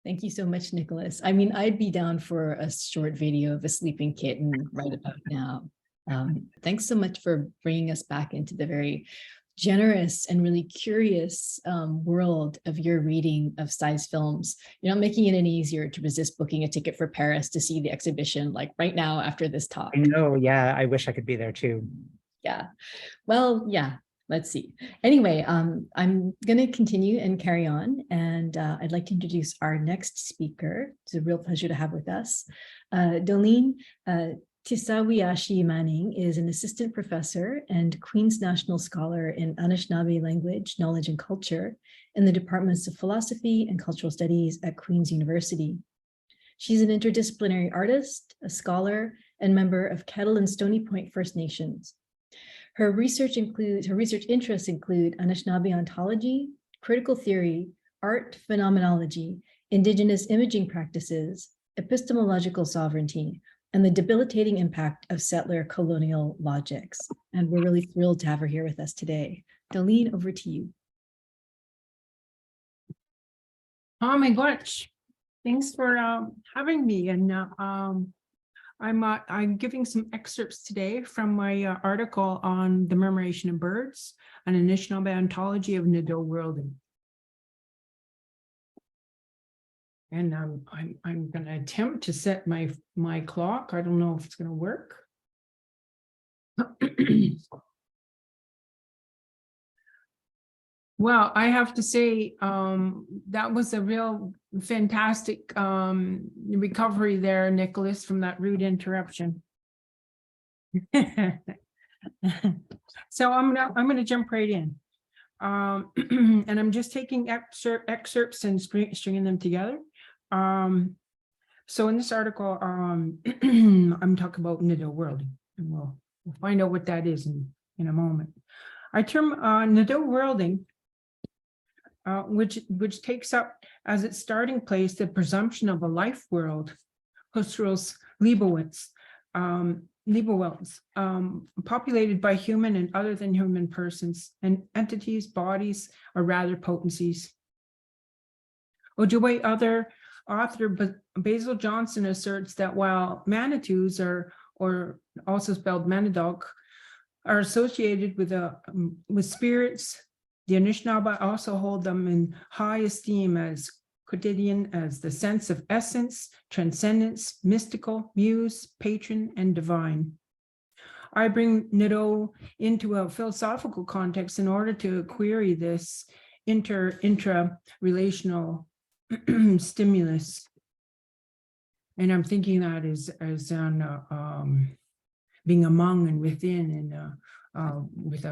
Thank you so much, Nicholas. I mean, I'd be down for a short video of a sleeping kitten right about now. Thanks so much for bringing us back into the very generous and really curious world of your reading of Tsai's films. You're not making it any easier to resist booking a ticket for Paris to see the exhibition, like right now after this talk. I know, yeah, I wish I could be there too. Yeah, well, yeah, let's see. Anyway, I'm going to continue and carry on, and I'd like to introduce our next speaker. It's a real pleasure to have with us. Dolleen Tisawii'ashii Manning is an assistant professor and Queen's National Scholar in Anishinaabe language, knowledge, and culture in the departments of philosophy and cultural studies at Queen's University. She's an interdisciplinary artist, a scholar, and member of Kettle and Stony Point First Nations. Her research interests include Anishinaabe ontology, critical theory, art phenomenology, indigenous imaging practices, epistemological sovereignty, and the debilitating impact of settler colonial logics. And we're really thrilled to have her here with us today. Dolleen, over to you. Oh my gosh, thanks for having me. And I'm giving some excerpts today from my article on the murmuration of birds, an Anishinaabe ontology of Nido-worlding. And I'm going to attempt to set my clock. I don't know if it's going to work. Well, I have to say that was a real fantastic recovery there, Nicholas, from that rude interruption. So I'm gonna jump right in, and I'm just taking excerpts and stringing them together. So in this article, I'm talking about Nido-worlding, and we'll find out what that is in a moment. I term Nido-worlding, which takes up as its starting place the presumption of a life world, Husserl's Liebowitz, populated by human and other than human persons and entities, bodies, or rather potencies. Ojibwe author Basil Johnson asserts that while Manitous, or also spelled Manidog, are associated with spirits, the Anishinaabe also hold them in high esteem as quotidian, as the sense of essence, transcendence, mystical, muse, patron, and divine. I bring Nido into a philosophical context in order to query this intra-relational stimulus. And I'm thinking that as on being among and within, and with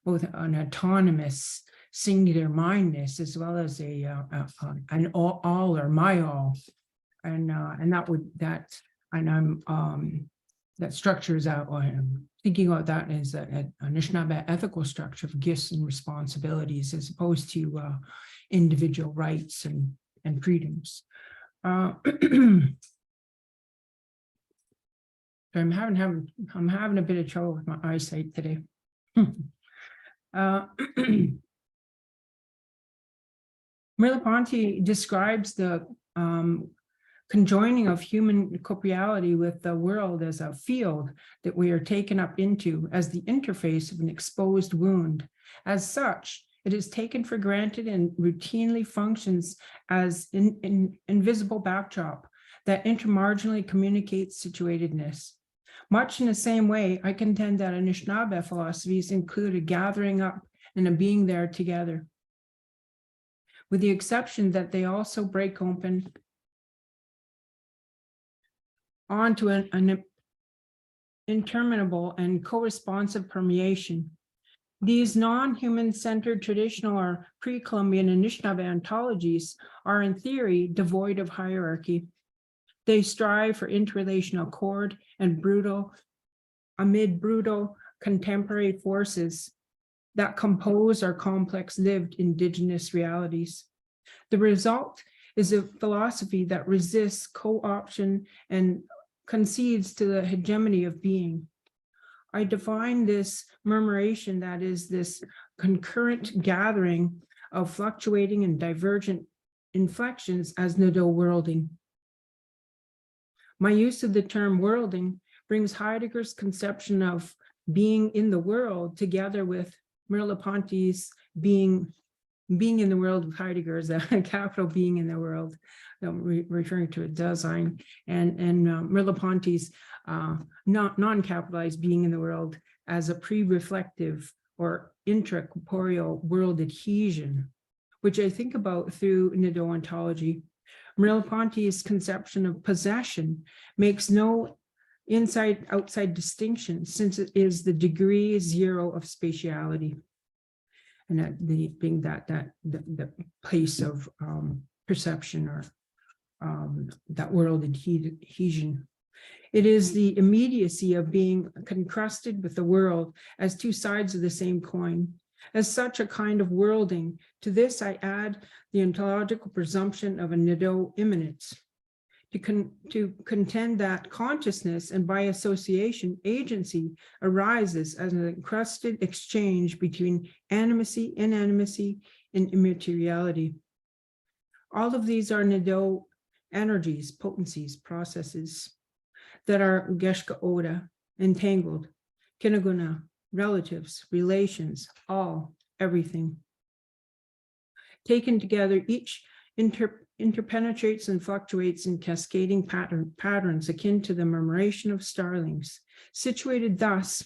both an autonomous singular mindness as well as an all or my all, and that structures out. I'm thinking about that as an Anishinaabe ethical structure of gifts and responsibilities as opposed to individual rights and freedoms. I'm having a bit of trouble with my eyesight today. Merleau-Ponty describes the conjoining of human corporeality with the world as a field that we are taken up into as the interface of an exposed wound. As such, it is taken for granted and routinely functions as an invisible backdrop that intermarginally communicates situatedness. Much in the same way, I contend that Anishinaabe philosophies include a gathering up and a being there together, with the exception that they also break open onto an interminable and co-responsive permeation. These non-human-centered traditional or pre-Columbian Anishinaabe ontologies are in theory devoid of hierarchy. They strive for interrelational accord and amid brutal contemporary forces that compose our complex lived indigenous realities. The result is a philosophy that resists co-option and concedes to the hegemony of being. I define this murmuration, that is this concurrent gathering of fluctuating and divergent inflections, as Nido-worlding. My use of the term worlding brings Heidegger's conception of being in the world together with Merleau-Ponty's being in the world with Heidegger as a capital being in the world, referring to a design, and Merleau-Ponty's non-capitalized being in the world as a pre-reflective or intracorporeal world adhesion, which I think about through Nido ontology. Merleau-Ponty's conception of possession makes no inside-outside distinction, since it is the degree zero of spatiality, and that being the place of perception, or that world adhesion. It is the immediacy of being concrusted with the world as two sides of the same coin, as such a kind of worlding. To this, I add the ontological presumption of a nido immanence, to contend that consciousness and by association agency arises as an encrusted exchange between animacy, inanimacy, and immateriality. All of these are nido energies, potencies, processes that are geshka oda, entangled, kinaguna, relatives, relations, all, everything. Taken together, each interpenetrates and fluctuates in cascading patterns akin to the murmuration of starlings, situated thus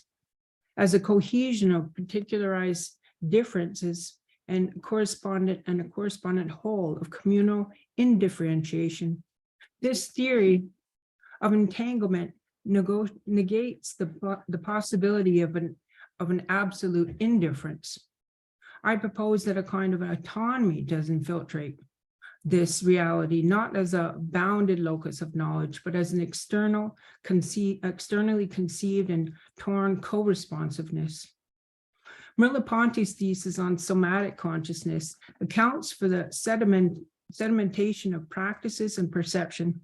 as a cohesion of particularized differences and a correspondent whole of communal indifferentiation. This theory of entanglement negates the possibility of an absolute indifference. I propose that a kind of autonomy does infiltrate this reality, not as a bounded locus of knowledge, but as an externally conceived and torn co-responsiveness. Merleau-Ponty's thesis on somatic consciousness accounts for the sedimentation of practices and perception.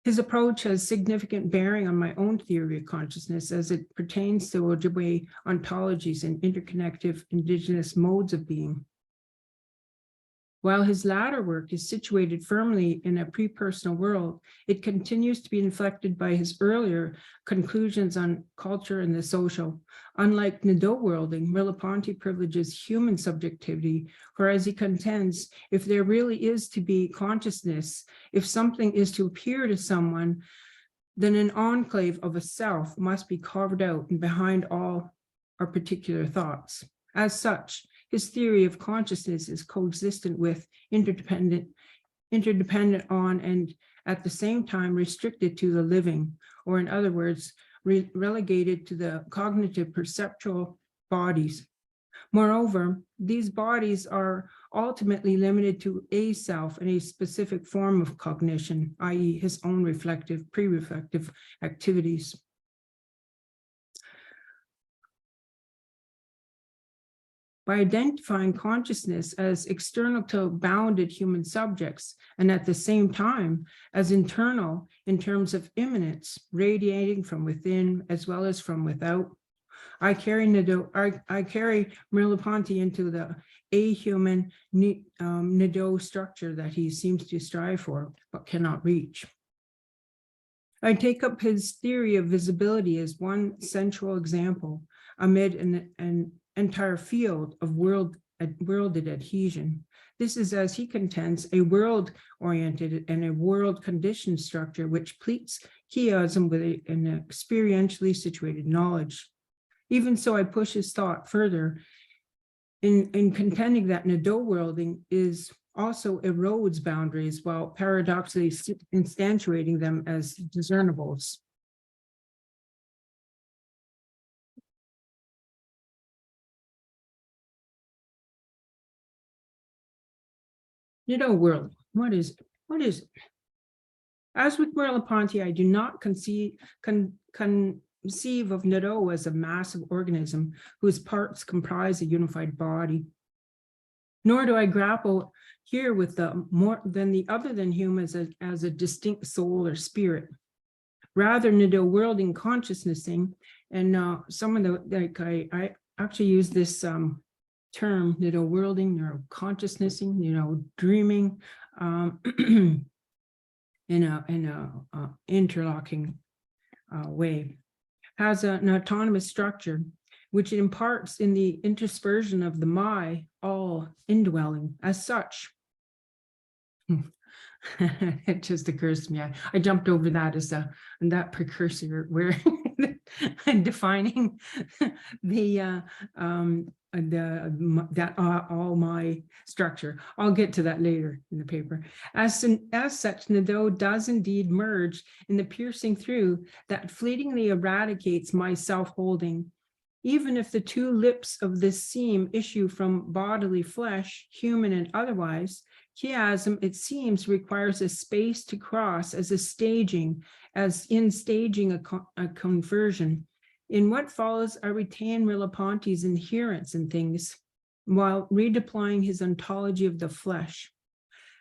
His approach has significant bearing on my own theory of consciousness as it pertains to Ojibwe ontologies and interconnective indigenous modes of being. While his latter work is situated firmly in a pre-personal world, it continues to be inflected by his earlier conclusions on culture and the social. Unlike nido worlding, Merleau-Ponty privileges human subjectivity, whereas he contends if there really is to be consciousness, if something is to appear to someone, then an enclave of a self must be carved out and behind all our particular thoughts. As such, his theory of consciousness is coexistent with, interdependent on, and at the same time restricted to the living, or in other words, relegated to the cognitive perceptual bodies. Moreover, these bodies are ultimately limited to a self and a specific form of cognition, i.e. his own reflective, pre-reflective activities. By identifying consciousness as external to bounded human subjects, and at the same time as internal in terms of immanence, radiating from within as well as from without, I carry Merleau-Ponty into the a-human nido structure that he seems to strive for, but cannot reach. I take up his theory of visibility as one sensual example amid an entire field of worlded adhesion. This is, as he contends, a world-oriented and a world-conditioned structure which pleats chiasm with an experientially situated knowledge. Even so, I push his thought further in contending that nido worlding is also erodes boundaries while paradoxically instantiating them as discernibles. Nido world, what is it? What is it? As with Merleau-Ponty, I do not conceive of nido as a massive organism whose parts comprise a unified body. Nor do I grapple here with the more than the other than human as a distinct soul or spirit. Rather, nido worlding consciousnessing, and some of the, I actually use this term, nido worlding, neuroconsciousnessing, dreaming, in a interlocking way, has an autonomous structure which it imparts in the interspersion of the my, all indwelling. As such, it just occurs to me, I jumped over that as that precursor where defining that all my structure. I'll get to that later in the paper. As such, nido does indeed merge in the piercing through that fleetingly eradicates my self-holding. Even if the two lips of this seam issue from bodily flesh, human and otherwise, chiasm, it seems, requires a space to cross as in staging a conversion. In what follows, I retain Merleau-Ponty's inherence in things while redeploying his ontology of the flesh.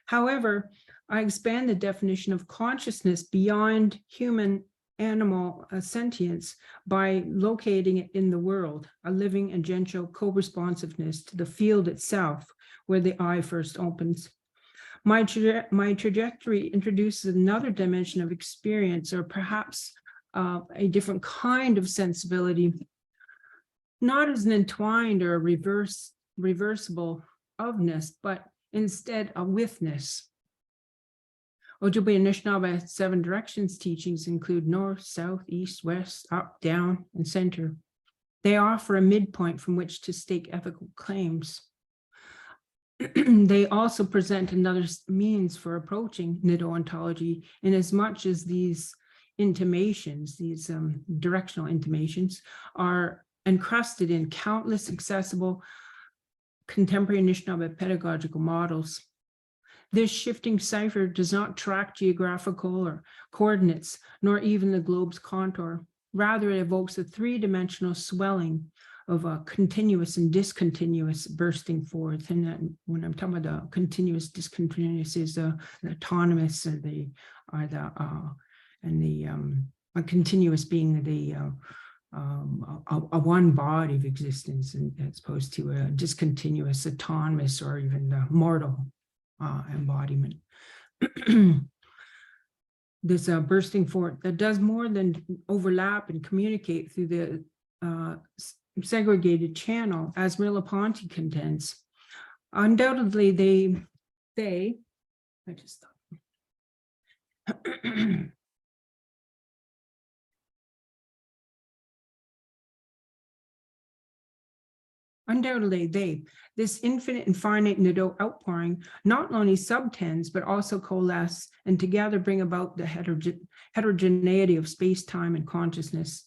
However, I expand the definition of consciousness beyond human animal sentience by locating it in the world, a living agential co-responsiveness to the field itself, where the eye first opens. My trajectory introduces another dimension of experience, or perhaps a different kind of sensibility, not as an entwined or reversible ofness, but instead a withness. Ojibwe Anishinaabe 7 directions teachings include north, south, east, west, up, down, and center. They offer a midpoint from which to stake ethical claims. They also present another means for approaching Nido ontology, in as much as these intimations, these directional intimations, are encrusted in countless accessible contemporary Anishinaabe pedagogical models. This shifting cipher does not track geographical or coordinates, nor even the globe's contour. Rather, it evokes a three-dimensional swelling of a continuous and discontinuous bursting forth. And when I'm talking about the continuous, discontinuous is the autonomous, or a continuous being a one body of existence, and as opposed to a discontinuous, autonomous, or even the mortal embodiment. This bursting forth that does more than overlap and communicate through the segregated channel, as Merleau-Ponty contends. Undoubtedly, I just thought. Undoubtedly, this infinite and finite Nido outpouring, not only subtends, but also coalesce and together bring about the heterogeneity of space, time, and consciousness.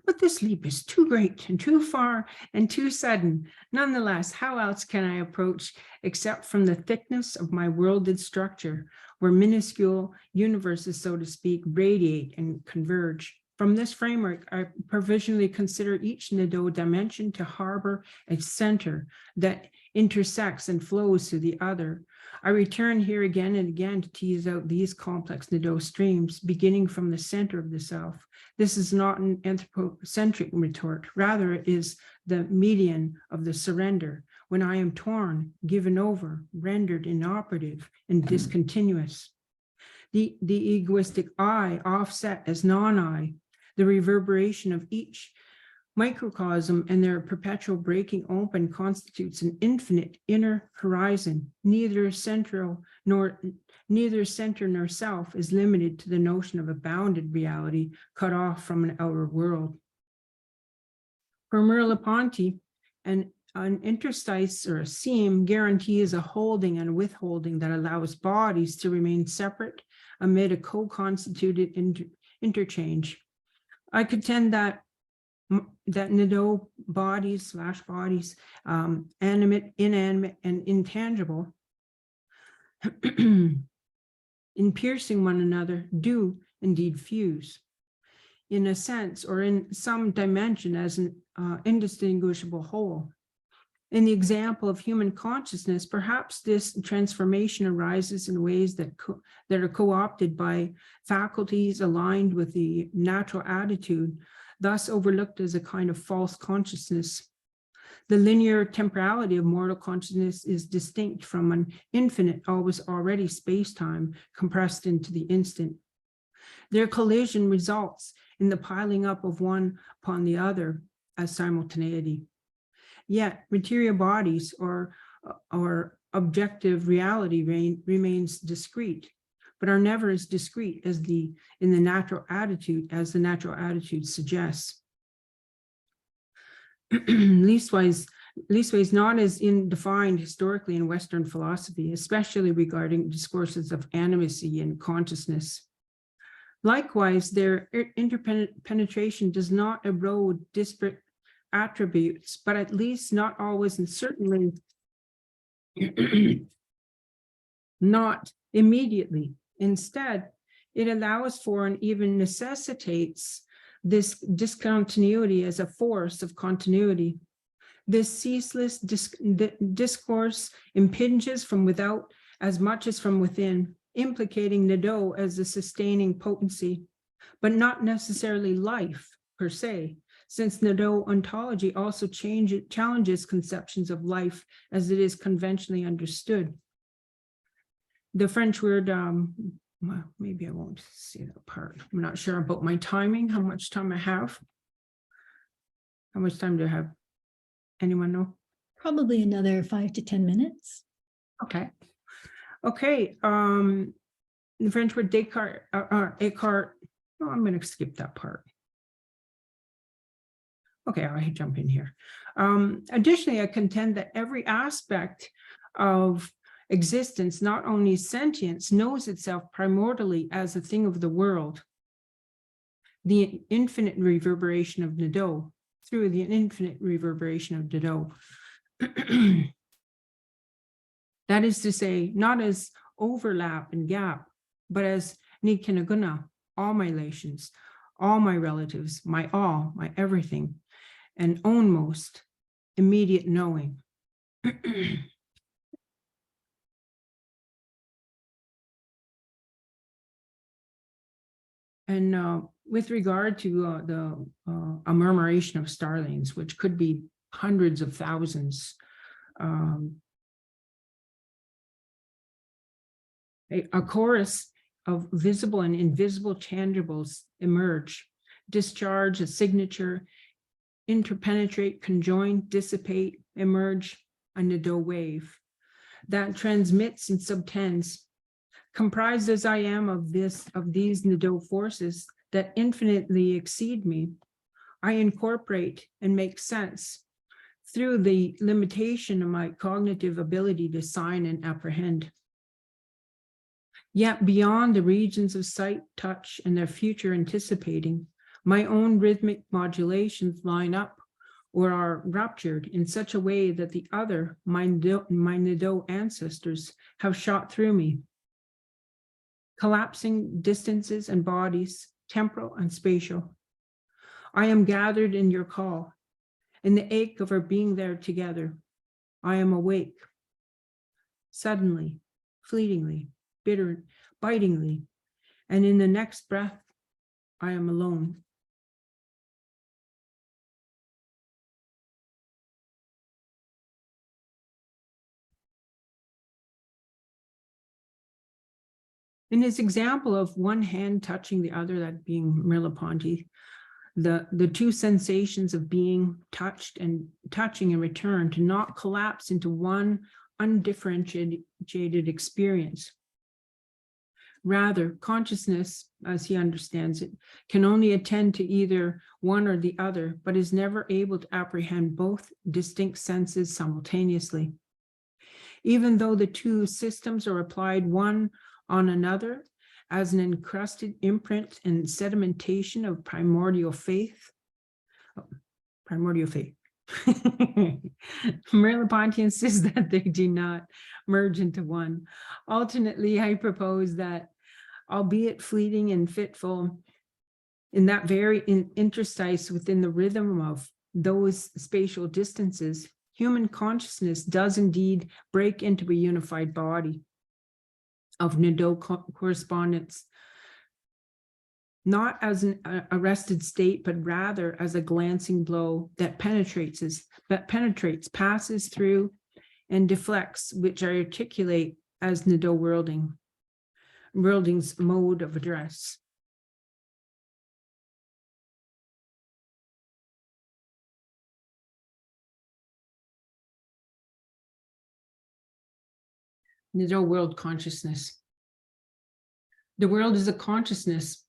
But this leap is too great and too far and too sudden. Nonetheless, how else can I approach except from the thickness of my worlded structure, where minuscule universes, so to speak, radiate and converge? From this framework, I provisionally consider each Nido dimension to harbor a center that intersects and flows to the other. I return here again and again to tease out these complex Nido streams, beginning from the center of the self. This is not an anthropocentric retort, rather it is the median of the surrender, when I am torn, given over, rendered inoperative and discontinuous. The egoistic I offset as non-I, the reverberation of each microcosm and their perpetual breaking open constitutes an infinite inner horizon. Neither center nor self is limited to the notion of a bounded reality cut off from an outer world. For Merleau-Ponty, an interstice or a seam guarantees a holding and withholding that allows bodies to remain separate amid a co-constituted interchange. I contend that Nido bodies, animate, inanimate, and intangible, in piercing one another, do indeed fuse, in a sense or in some dimension, as an indistinguishable whole. In the example of human consciousness, perhaps this transformation arises in ways that are co-opted by faculties aligned with the natural attitude, thus overlooked as a kind of false consciousness. The linear temporality of mortal consciousness is distinct from an infinite, always already space-time compressed into the instant. Their collision results in the piling up of one upon the other as simultaneity. Yet material bodies or objective reality remains discrete, but are never as discrete as the natural attitude suggests. Leastways not as defined historically in Western philosophy, especially regarding discourses of animacy and consciousness. Likewise, their interpenetration does not erode disparate attributes, but at least not always and certainly not immediately. Instead, it allows for and even necessitates this discontinuity as a force of continuity. This ceaseless discourse impinges from without as much as from within, implicating Nado as a sustaining potency, but not necessarily life per se, since Nado ontology also challenges conceptions of life as it is conventionally understood. The French word, well, maybe I won't see that part. I'm not sure about my timing, how much time I have. How much time do I have? Anyone know? Probably another 5 to 10 minutes. Okay. Okay. The French word Descartes, Eckhart. Oh, I'm going to skip that part. Okay, I'll jump in here. Additionally, I contend that every aspect of existence, not only sentience, knows itself primordially as a thing of the world, the infinite reverberation of Nado, through the infinite reverberation of Nado. That is to say, not as overlap and gap, but as Nikinaguna, all my relations, all my relatives, my all, my everything, and ownmost immediate knowing. And with regard to a murmuration of starlings, which could be hundreds of thousands, a chorus of visible and invisible tangibles emerge, discharge a signature, interpenetrate, conjoin, dissipate, emerge, a Nado wave that transmits and subtends. Comprised as I am of these Nado forces that infinitely exceed me, I incorporate and make sense through the limitation of my cognitive ability to sign and apprehend. Yet beyond the regions of sight, touch, and their future anticipating, my own rhythmic modulations line up or are ruptured in such a way that the other, my Nado ancestors, have shot through me. Collapsing distances and bodies, temporal and spatial. I am gathered in your call, in the ache of our being there together. I am awake. Suddenly, fleetingly, bitter, bitingly, and in the next breath, I am alone. In his example of one hand touching the other, that being Merleau-Ponty, the two sensations of being touched and touching in return to not collapse into one undifferentiated experience. Rather, consciousness, as he understands it, can only attend to either one or the other, but is never able to apprehend both distinct senses simultaneously. Even though the two systems are applied one on another as an encrusted imprint and sedimentation of primordial faith. Merleau-Ponty insists that they do not merge into one. Alternately, I propose that, albeit fleeting and fitful, in that very interstice within the rhythm of those spatial distances, human consciousness does indeed break into a unified body of Nado correspondence, not as an arrested state, but rather as a glancing blow that penetrates, passes through, and deflects, which I articulate as Nado worlding's mode of address. Nado world consciousness. The world is a consciousness,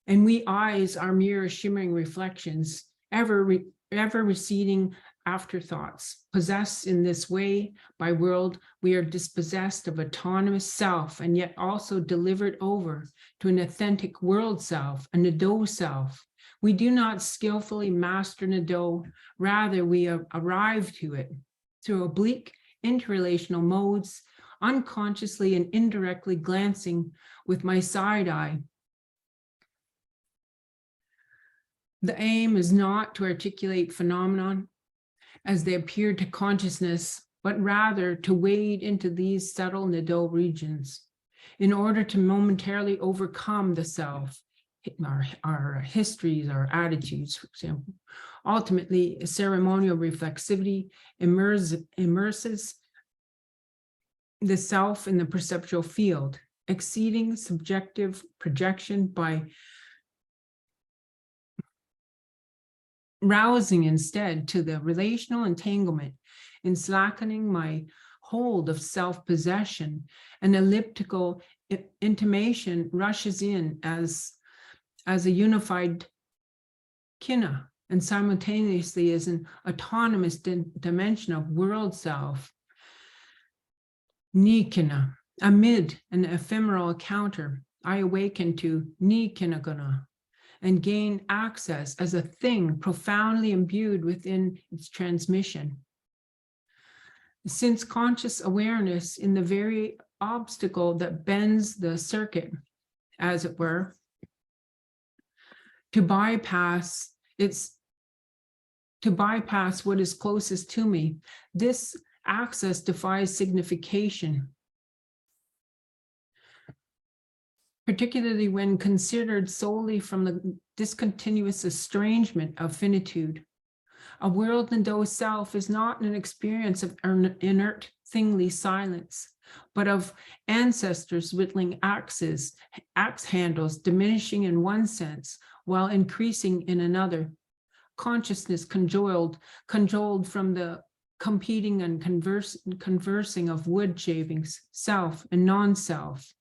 and we eyes are mere shimmering reflections, ever receding afterthoughts. Possessed in this way by world, we are dispossessed of autonomous self, and yet also delivered over to an authentic world self, a Nado self. We do not skillfully master Nado, rather we arrive to it through oblique interrelational modes unconsciously and indirectly glancing with my side eye. The aim is not to articulate phenomenon as they appear to consciousness, but rather to wade into these subtle Nado regions in order to momentarily overcome the self, our histories, our attitudes, for example. Ultimately, ceremonial reflexivity immerses the self in the perceptual field, exceeding subjective projection by rousing instead to the relational entanglement in slackening my hold of self-possession. An elliptical intimation rushes in as a unified kina and simultaneously as an autonomous dimension of world self, ni kina. Amid an ephemeral encounter, I awaken to ni kinaguna and gain access as a thing profoundly imbued within its transmission. Since conscious awareness in the very obstacle that bends the circuit, as it were, to bypass what is closest to me, this access defies signification, particularly when considered solely from the discontinuous estrangement of finitude. A world Nado self is not an experience of inert, thingly silence, but of ancestors whittling axe handles, diminishing in one sense while increasing in another. Consciousness conjoined from the competing and conversing of wood shavings, self and non-self.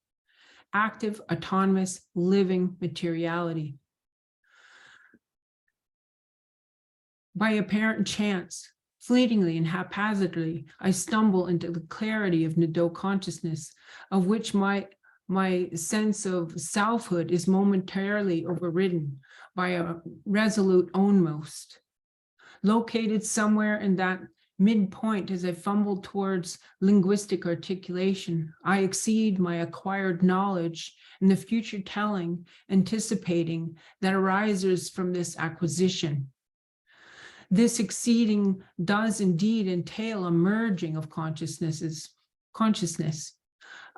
Active, autonomous, living materiality. By apparent chance, fleetingly and haphazardly, I stumble into the clarity of Nado consciousness, of which my sense of selfhood is momentarily overridden by a resolute ownmost. Located somewhere in that midpoint as I fumble towards linguistic articulation, I exceed my acquired knowledge and the future telling, anticipating that arises from this acquisition. This exceeding does indeed entail a merging of consciousness,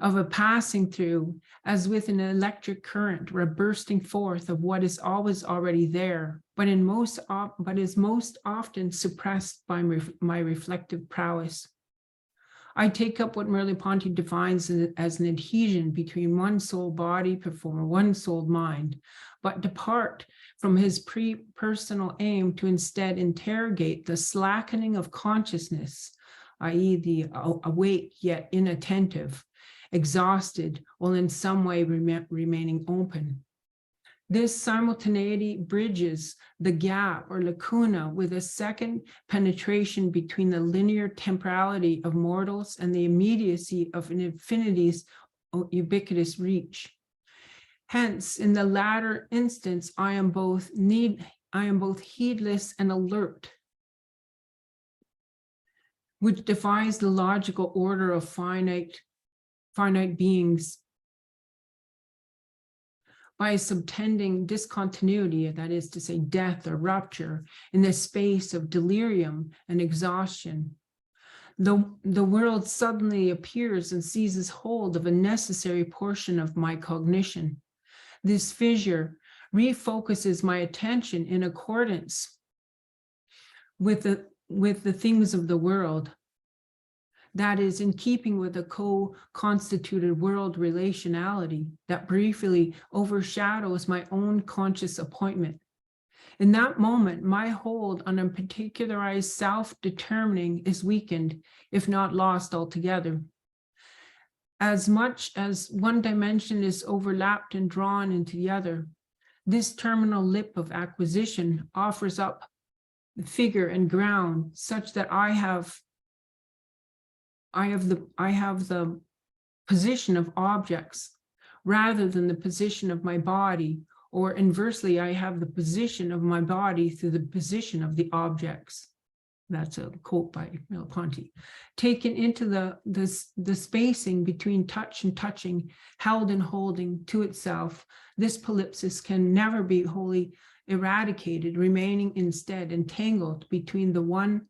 of a passing through as with an electric current or a bursting forth of what is always already there, but is most often suppressed by my reflective prowess. I take up what Merleau-Ponty defines as an adhesion between one soul body performer, one soul mind, but depart from his personal aim to instead interrogate the slackening of consciousness, i.e. the awake yet inattentive, exhausted, while in some way remaining open. This simultaneity bridges the gap or lacuna with a second penetration between the linear temporality of mortals and the immediacy of an infinity's ubiquitous reach. Hence, in the latter instance, I am both heedless and alert, which defies the logical order of finite beings by subtending discontinuity, that is to say, death or rupture, in the space of delirium and exhaustion. The world suddenly appears and seizes hold of a necessary portion of my cognition. This fissure refocuses my attention in accordance with the things of the world. That is, in keeping with a co-constituted world relationality that briefly overshadows my own conscious appointment. In that moment, my hold on a particularized self-determining is weakened, if not lost altogether. As much as one dimension is overlapped and drawn into the other, this terminal lip of acquisition offers up the figure and ground such that I have the position of objects rather than the position of my body, or inversely, I have the position of my body through the position of the objects. That's a quote by Merleau-Ponty. Taken into the spacing between touch and touching, held and holding to itself, this palimpsest can never be wholly eradicated, remaining instead entangled between the one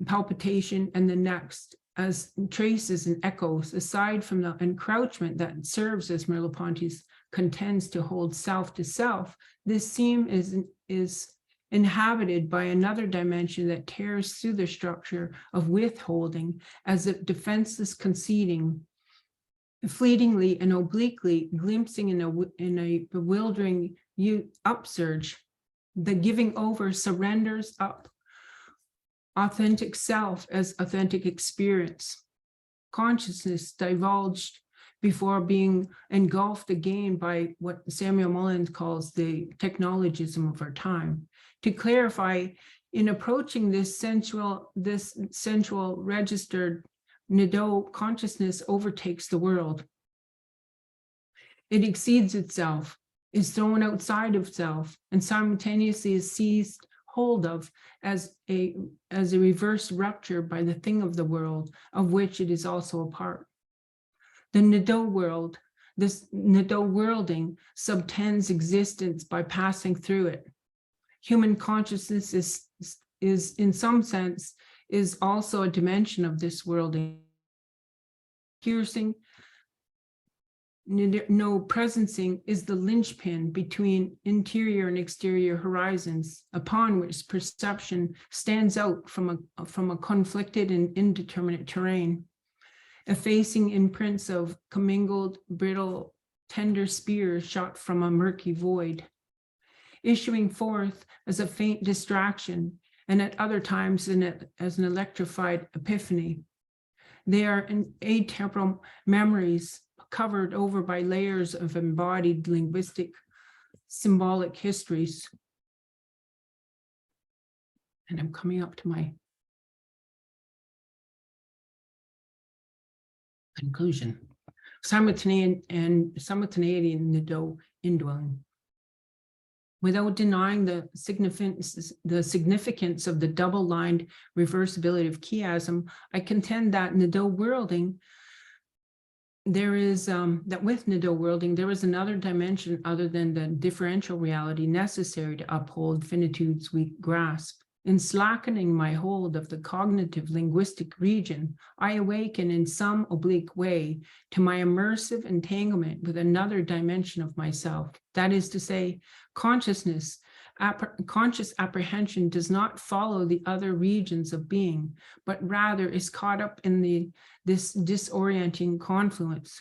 palpitation and the next, as traces and echoes, aside from the encroachment that serves, as Merleau-Ponty contends, to hold self to self. This seam is inhabited by another dimension that tears through the structure of withholding, as if defenseless conceding, fleetingly and obliquely glimpsing in a bewildering upsurge. The giving over surrenders up authentic self as authentic experience. Consciousness divulged before being engulfed again by what Samuel Mullins calls the technologism of our time. To clarify, in approaching this sensual registered Nadeau, consciousness overtakes the world. It exceeds itself, is thrown outside of self, and simultaneously is seized hold of as a reverse rupture by the thing of the world, of which it is also a part. The Nadeau world, this Nadeau worlding, subtends existence by passing through it. Human consciousness is in some sense, is also a dimension of this worlding. Piercing, no presencing is the linchpin between interior and exterior horizons, upon which perception stands out from a conflicted and indeterminate terrain, effacing imprints of commingled, brittle, tender spears shot from a murky void, issuing forth as a faint distraction, and at other times as an electrified epiphany. They are atemporal memories covered over by layers of embodied linguistic symbolic histories. And I'm coming up to my conclusion. Simultaneity in Nadeau indwelling. Without denying the significance of the double-lined reversibility of chiasm, I contend that Nadeau worlding, there is that with Nadeau worlding, there is another dimension other than the differential reality necessary to uphold finitude's weak grasp. In slackening my hold of the cognitive linguistic region, I awaken in some oblique way to my immersive entanglement with another dimension of myself. That is to say, conscious apprehension does not follow the other regions of being, but rather is caught up in this disorienting confluence.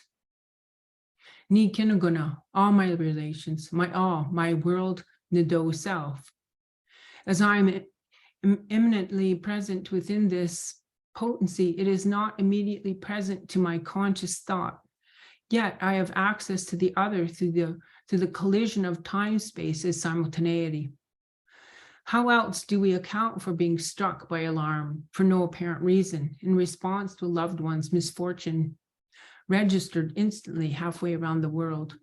Ni kinuguna, all my relations, my all, my world, Nadeau self. As I am imminently present within this potency, it is not immediately present to my conscious thought. Yet I have access to the other through the collision of time-space as simultaneity. How else do we account for being struck by alarm for no apparent reason in response to a loved one's misfortune, registered instantly halfway around the world,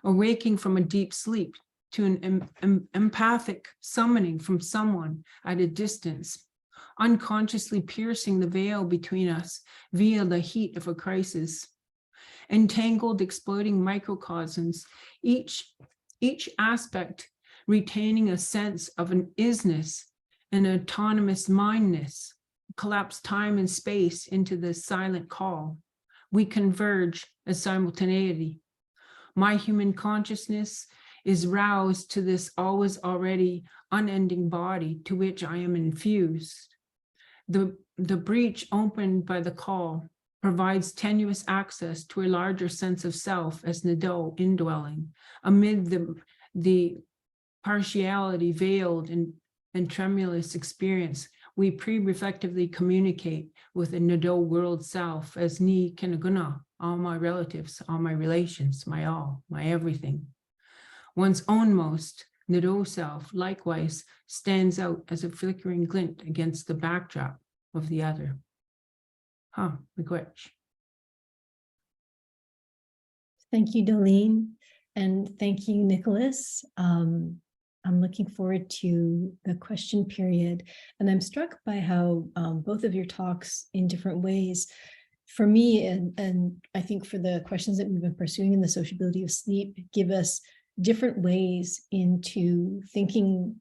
or waking from a deep sleep to an empathic summoning from someone at a distance, unconsciously piercing the veil between us via the heat of a crisis? Entangled, exploding microcosms, each aspect retaining a sense of an isness, an autonomous mindness, collapse time and space into this silent call. We converge as simultaneity. My human consciousness is roused to this always already unending body to which I am infused. The breach opened by the call provides tenuous access to a larger sense of self as Nadeau indwelling. Amid the partiality veiled and tremulous experience, we pre-reflectively communicate with a Nadeau world self as Ni Kinuguna, all my relatives, all my relations, my all, my everything. One's own most Nadeau self likewise stands out as a flickering glint against the backdrop of the other. Miigwech. Thank you, Dolleen, and thank you, Nicholas. I'm looking forward to the question period. And I'm struck by how both of your talks in different ways, for me, and I think for the questions that we've been pursuing in the sociability of sleep, give us different ways into thinking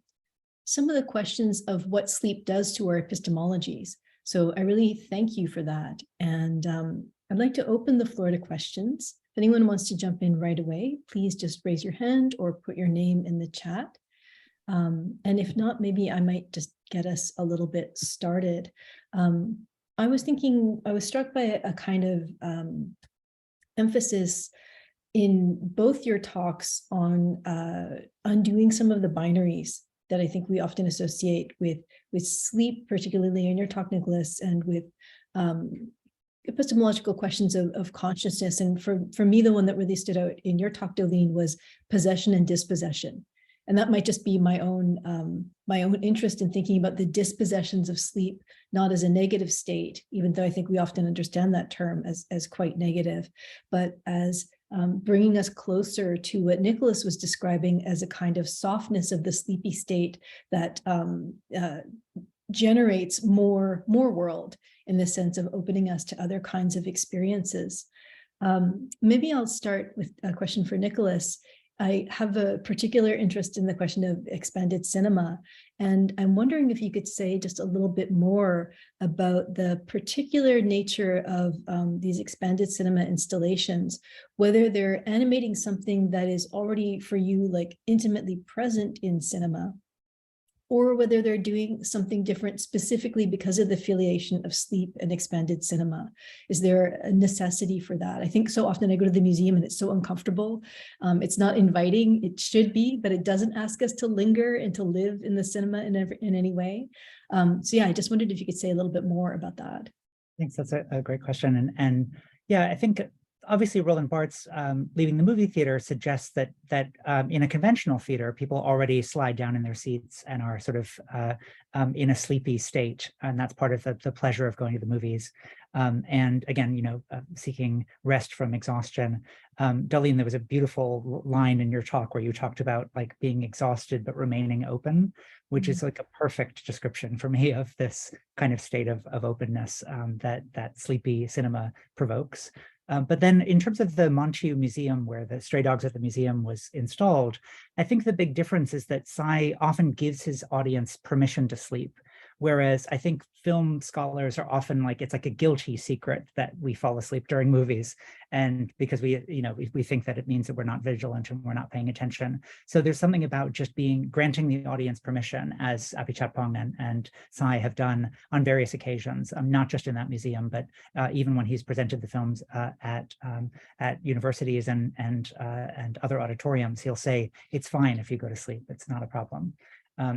some of the questions of what sleep does to our epistemologies. So I really thank you for that. And I'd like to open the floor to questions. If anyone wants to jump in right away, please just raise your hand or put your name in the chat. And if not, maybe I might just get us a little bit started. I was struck by a kind of emphasis in both your talks on undoing some of the binaries that I think we often associate with sleep, particularly in your talk, Nicholas, and with epistemological questions of consciousness. And for me, the one that really stood out in your talk, Dolleen, was possession and dispossession. And that might just be my own interest in thinking about the dispossessions of sleep, not as a negative state, even though I think we often understand that term as quite negative, but as bringing us closer to what Nicholas was describing as a kind of softness of the sleepy state that generates more world, in the sense of opening us to other kinds of experiences. Maybe I'll start with a question for Nicholas. I have a particular interest in the question of expanded cinema, and I'm wondering if you could say just a little bit more about the particular nature of these expanded cinema installations, whether they're animating something that is already for you like intimately present in cinema, or whether they're doing something different specifically because of the affiliation of sleep and expanded cinema. Is there a necessity for that? I think so often I go to the museum and it's so uncomfortable. It's not inviting, it should be, but it doesn't ask us to linger and to live in the cinema in any way. So yeah, I just wondered if you could say a little bit more about that. Thanks, that's a great question. And yeah, I think obviously Roland Barthes leaving the movie theater suggests that in a conventional theater, people already slide down in their seats and are sort of in a sleepy state. And that's part of the pleasure of going to the movies. And again, seeking rest from exhaustion. Dolleen, there was a beautiful line in your talk where you talked about like being exhausted but remaining open, which is like a perfect description for me of this kind of state of openness that sleepy cinema provokes. But then in terms of the Montiu Museum, where the Stray Dogs at the Museum was installed, I think the big difference is that Tsai often gives his audience permission to sleep. Whereas I think film scholars are often like, it's like a guilty secret that we fall asleep during movies. And because we think that it means that we're not vigilant and we're not paying attention. So there's something about just granting the audience permission, as Apichatpong and Tsai have done on various occasions, not just in that museum, but even when he's presented the films at universities and other auditoriums, he'll say, it's fine if you go to sleep, it's not a problem.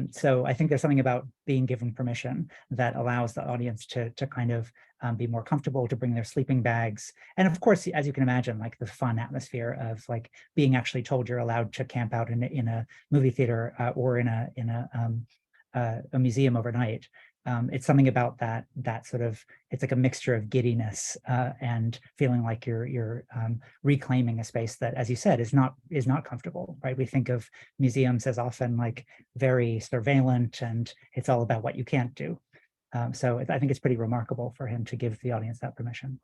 So I think there's something about being given permission that allows the audience to kind of be more comfortable, to bring their sleeping bags. And of course, as you can imagine, like the fun atmosphere of like being actually told you're allowed to camp out in a movie theater or in a museum overnight. It's something about that sort of, it's like a mixture of giddiness and feeling like you're reclaiming a space that, as you said, is not comfortable, right? We think of museums as often like very surveillant and it's all about what you can't do. So I think it's pretty remarkable for him to give the audience that permission.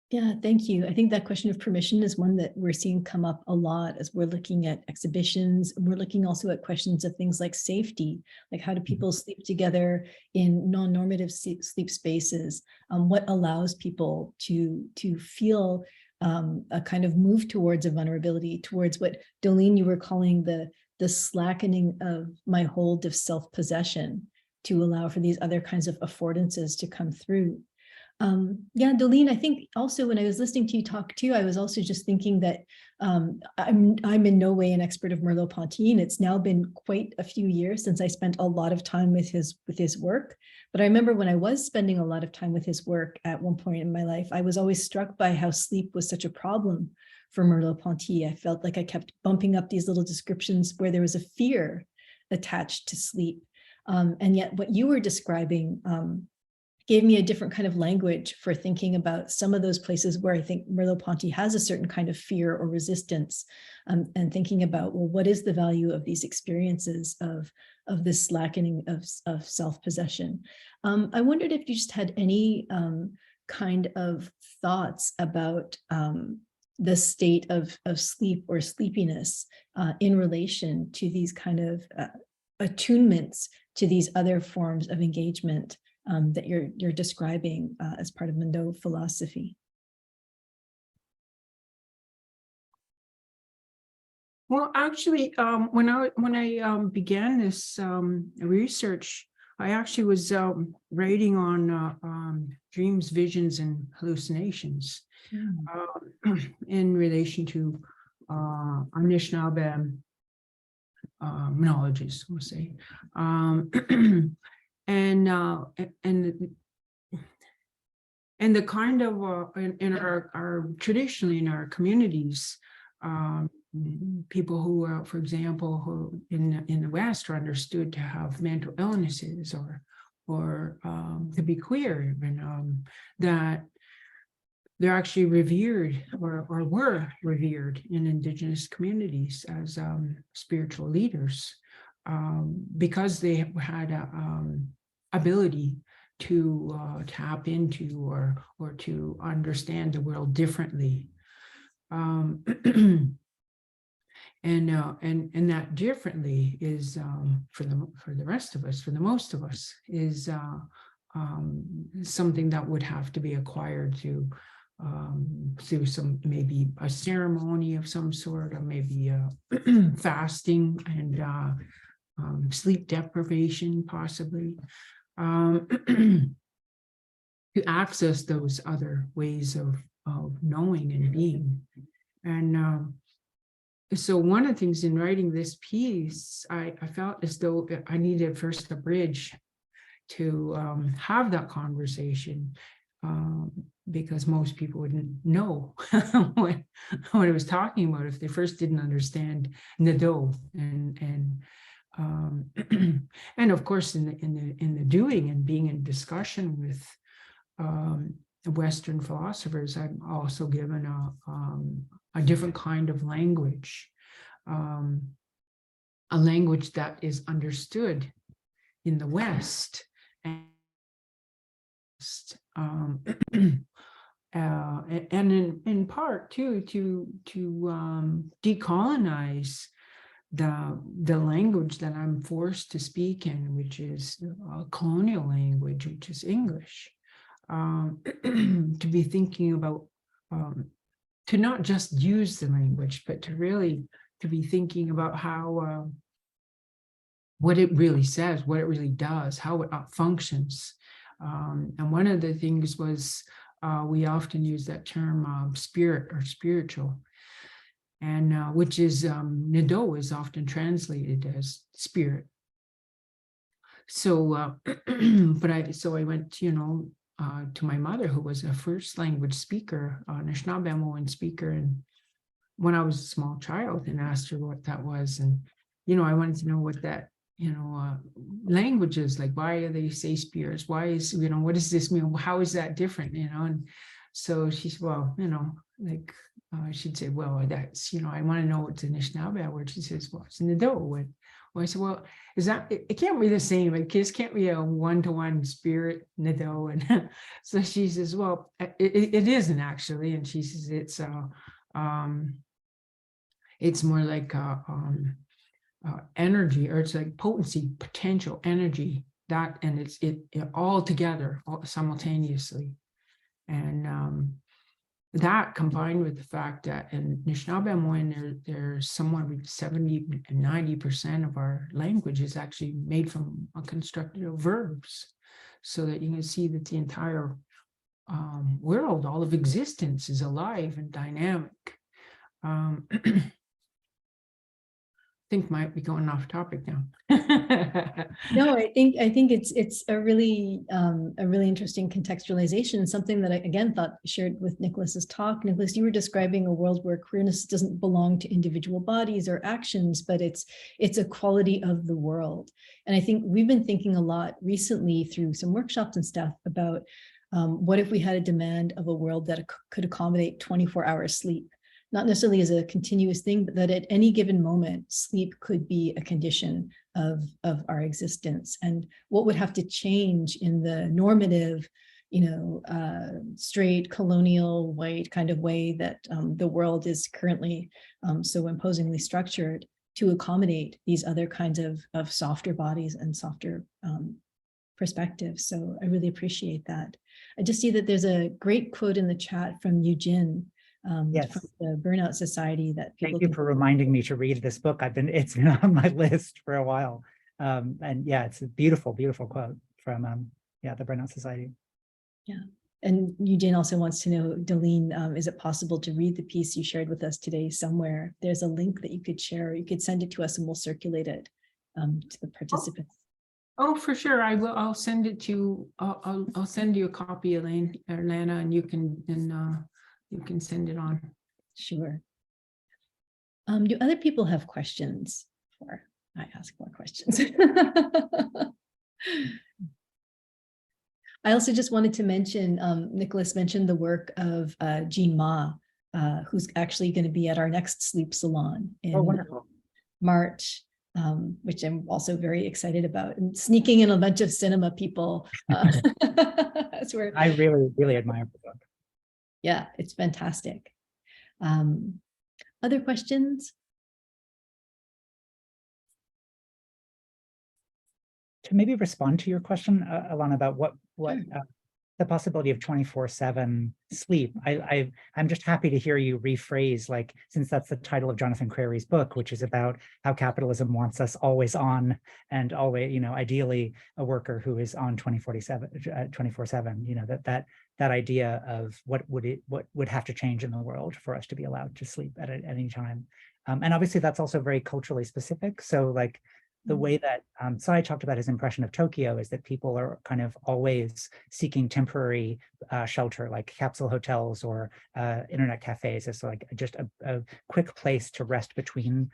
Yeah, thank you. I think that question of permission is one that we're seeing come up a lot as we're looking at exhibitions. We're looking also at questions of things like safety, like how do people sleep together in non-normative sleep spaces? What allows people to feel a kind of move towards a vulnerability, towards what, Dolleen, you were calling the slackening of my hold of self-possession, to allow for these other kinds of affordances to come through. Yeah, Dolleen, I think also when I was listening to you talk too, I was also just thinking that I'm in no way an expert of Merleau-Ponty, and it's now been quite a few years since I spent a lot of time with his work. But I remember when I was spending a lot of time with his work at one point in my life, I was always struck by how sleep was such a problem for Merleau-Ponty. I felt like I kept bumping up these little descriptions where there was a fear attached to sleep. And yet what you were describing gave me a different kind of language for thinking about some of those places where I think Merleau-Ponty has a certain kind of fear or resistance, and thinking about, well, what is the value of these experiences of this slackening of self-possession? I wondered if you just had any kind of thoughts about the state of sleep or sleepiness in relation to these kind of attunements to these other forms of engagement that you're describing as part of Mendo philosophy. Well, actually, when I began this research, I actually was writing on dreams, visions, and hallucinations in relation to Anishinaabe knowledges, we'll say, and the kind of in our traditionally in our communities, people who are, for example, who in the West are understood to have mental illnesses or to be queer, even that they're actually revered or were revered in Indigenous communities as spiritual leaders because they had ability to tap into or to understand the world differently. And that differently is for the rest of us, for the most of us, is something that would have to be acquired through some, maybe a ceremony of some sort, or maybe fasting and sleep deprivation, possibly, to access those other ways of knowing and being. And so one of the things in writing this piece, I felt as though I needed first a bridge to have that conversation, because most people wouldn't know what I was talking about if they first didn't understand Nado, and of course in the doing and being in discussion with Western philosophers, I'm also given a different kind of language, a language that is understood in the West, and in part too to decolonize the language that I'm forced to speak in, which is a colonial language, which is English. To be thinking about to not just use the language, but to be thinking about how what it really says, what it really does, how it functions. And one of the things was we often use that term spirit or spiritual, and which is Nado is often translated as spirit. So, so I went, to my mother, who was a first language speaker, Anishinaabe speaker, and when I was a small child, and asked her what that was, and I wanted to know what that language is like. Why do they say spirits? Why is what does this mean? How is that different? And so she said, well, like she'd say, well, that's I want to know what's an Anishinaabe word. She says, well, it's Nado. Well, I said, well, is that it can't be the same. It just can't be a one-to-one spirit Nado. And so she says, well, it isn't actually. And she says it's more like energy, or it's like potency, potential, energy, that, and it's it all together, simultaneously. And that, combined with the fact that in Anishinaabe, there's somewhere between 70 and 90% of our language is actually made from a constructed of verbs, so that you can see that the entire world, all of existence, is alive and dynamic. think might be going off topic now. No, I think it's a really interesting contextualization, and something that I again thought shared with Nicholas's talk. Nicholas, you were describing a world where queerness doesn't belong to individual bodies or actions, but it's a quality of the world. And I think we've been thinking a lot recently through some workshops and stuff about what if we had a demand of a world that could accommodate 24-hour sleep. Not necessarily as a continuous thing, but that at any given moment, sleep could be a condition of our existence. And what would have to change in the normative, straight, colonial, white kind of way that the world is currently so imposingly structured to accommodate these other kinds of softer bodies and softer perspectives. So I really appreciate that. I just see that there's a great quote in the chat from Eugene, Yes. from the Burnout Society that people. Thank you for reminding me to read this book. It's been on my list for a while. And yeah, it's a beautiful, beautiful quote from the Burnout Society. Yeah. And Eugene also wants to know, Dolleen, is it possible to read the piece you shared with us today somewhere? There's a link that you could share. You could send it to us and we'll circulate it to the participants. Oh, for sure. I will. I'll send it to. I'll send you a copy, Alanna, and you can send it on. Sure. Do other people have questions before I ask more questions? I also just wanted to mention, Nicholas mentioned the work of Jean Ma, who's actually going to be at our next Sleep Salon in March, which I'm also very excited about, and sneaking in a bunch of cinema people. That's where I really, really admire the book. Yeah, it's fantastic. Other questions? To maybe respond to your question, Alanna, about what Sure. The possibility of 24/7 sleep. I'm just happy to hear you rephrase, like, since that's the title of Jonathan Crary's book, which is about how capitalism wants us always on and always, ideally a worker who is on 24/7, that idea of what would have to change in the world for us to be allowed to sleep at any time. And obviously that's also very culturally specific. So like, the way that Tsai talked about his impression of Tokyo is that people are kind of always seeking temporary shelter, like capsule hotels or internet cafes, as like just a quick place to rest between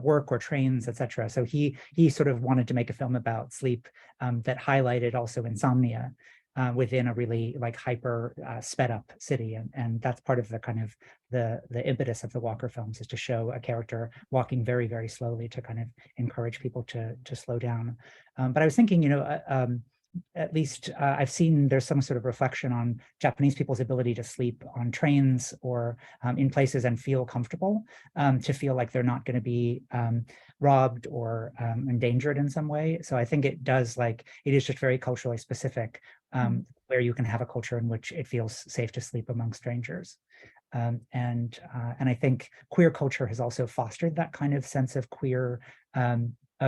work or trains, etc. So he sort of wanted to make a film about sleep that highlighted also insomnia within a really like hyper sped up city, and that's part of the kind of the impetus of the Walker films, is to show a character walking very, very slowly to kind of encourage people to slow down. But I was thinking, at least I've seen there's some sort of reflection on Japanese people's ability to sleep on trains or in places and feel comfortable, to feel like they're not going to be robbed or endangered in some way. So I think it is just very culturally specific, where you can have a culture in which it feels safe to sleep among strangers. And I think queer culture has also fostered that kind of sense of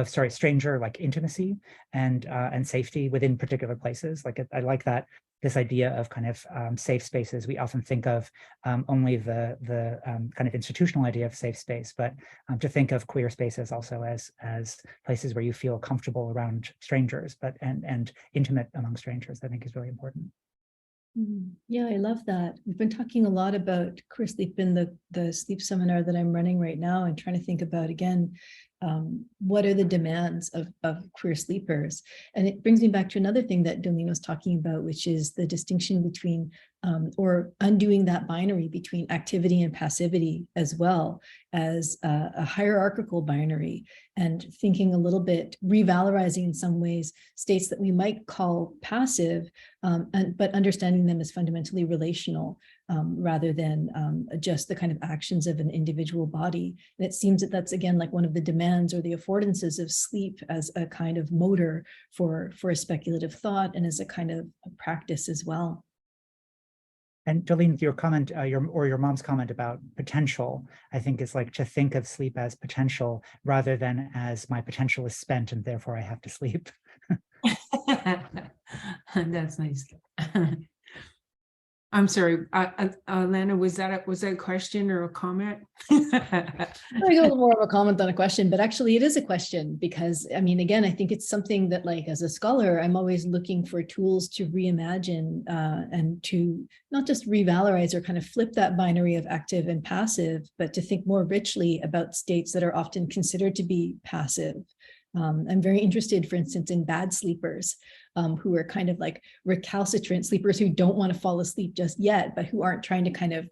stranger like intimacy and safety within particular places. Like I like that this idea of kind of safe spaces. We often think of only the kind of institutional idea of safe space, but to think of queer spaces also as places where you feel comfortable around strangers, but and intimate among strangers, I think is really important. Yeah, I love that. We've been talking a lot about queer sleep in the sleep seminar that I'm running right now, and trying to think about, again, what are the demands of queer sleepers? And it brings me back to another thing that Dolleen was talking about, which is the distinction between or undoing that binary between activity and passivity, as well as a hierarchical binary, and thinking a little bit, revalorizing in some ways states that we might call passive, but understanding them as fundamentally relational, rather than just the kind of actions of an individual body. And it seems that that's, again, like one of the demands or the affordances of sleep as a kind of motor for a speculative thought, and as a kind of a practice as well. And Dolleen, your comment, your mom's comment about potential, I think is like to think of sleep as potential rather than as my potential is spent and therefore I have to sleep. That's nice. I'm sorry, Alanna, was that a question or a comment? I go more of a comment than a question, but actually it is a question because, I mean, again, I think it's something that, like, as a scholar, I'm always looking for tools to reimagine and to not just revalorize or kind of flip that binary of active and passive, but to think more richly about states that are often considered to be passive. I'm very interested, for instance, in bad sleepers who are kind of like recalcitrant sleepers who don't want to fall asleep just yet, but who aren't trying to kind of,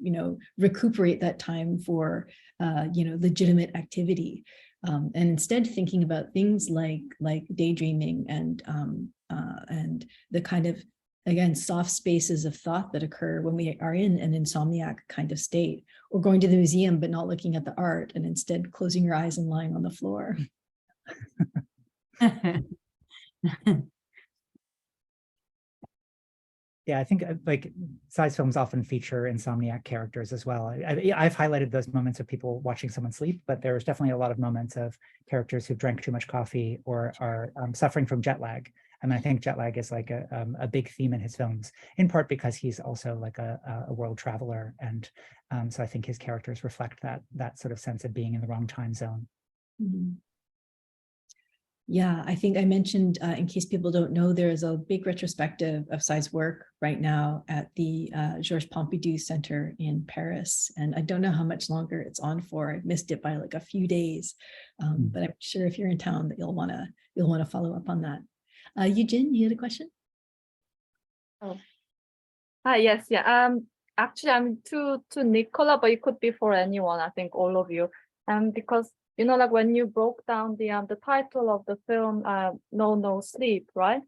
recuperate that time for, legitimate activity. And instead thinking about things like daydreaming and the kind of, again, soft spaces of thought that occur when we are in an insomniac kind of state, or going to the museum but not looking at the art and instead closing your eyes and lying on the floor. Yeah, I think like Tsai's films often feature insomniac characters as well. I've highlighted those moments of people watching someone sleep, but there's definitely a lot of moments of characters who drank too much coffee or are suffering from jet lag. And I think jet lag is like a big theme in his films, in part because he's also like a world traveler. And so I think his characters reflect that sort of sense of being in the wrong time zone. Mm-hmm. Yeah, I think I mentioned, in case people don't know, there is a big retrospective of Tsai's work right now at the Georges Pompidou Center in Paris. And I don't know how much longer it's on for. I missed it by like a few days, but I'm sure if you're in town that you'll want to follow up on that. Eugene, you had a question? Oh, hi, yes, yeah. Actually, I'm to Nicola, but it could be for anyone. I think all of you, because like when you broke down the title of the film, No Sleep, right?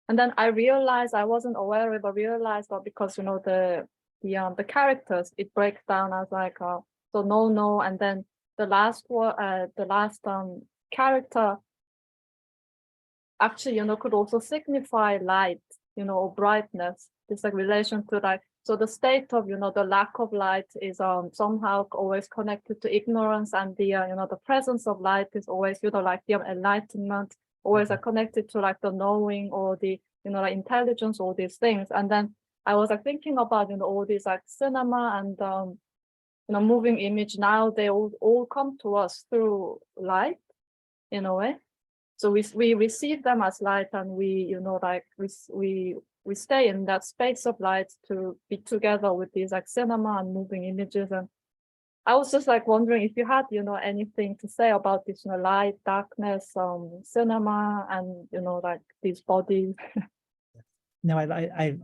And then I realized I wasn't aware of it, but realized that because the characters, it breaks down as like so no, and then the last character actually could also signify light, or brightness. It's like relation to like, so the state of the lack of light is somehow always connected to ignorance, and the the presence of light is always like the enlightenment, always connected to like the knowing or the like intelligence, all these things. And then I was like thinking about all these like cinema and moving image. Now they all come to us through light in a way. So we receive them as light, and we like we stay in that space of light to be together with these like cinema and moving images. And I was just like wondering if you had anything to say about this light, darkness, cinema, and like these bodies. No, I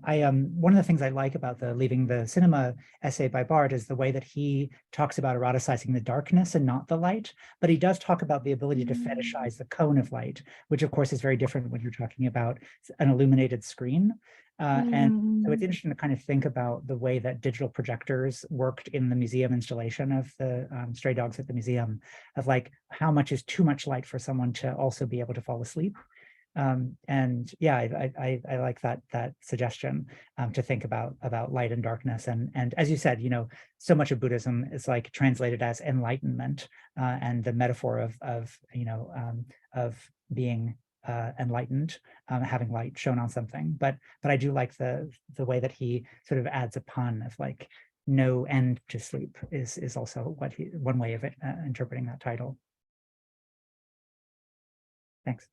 one of the things I like about the Leaving the Cinema essay by Bart is the way that he talks about eroticizing the darkness and not the light, but he does talk about the ability to fetishize the cone of light, which of course is very different when you're talking about an illuminated screen. And so it's interesting to kind of think about the way that digital projectors worked in the museum installation of the stray dogs at the museum, of like how much is too much light for someone to also be able to fall asleep. And yeah, I like that suggestion to think about light and darkness. And as you said, so much of Buddhism is like translated as enlightenment, and the metaphor of being enlightened, having light shone on something. But I do like the way that he sort of adds a pun of like no end to sleep is also one way of interpreting that title. Thanks.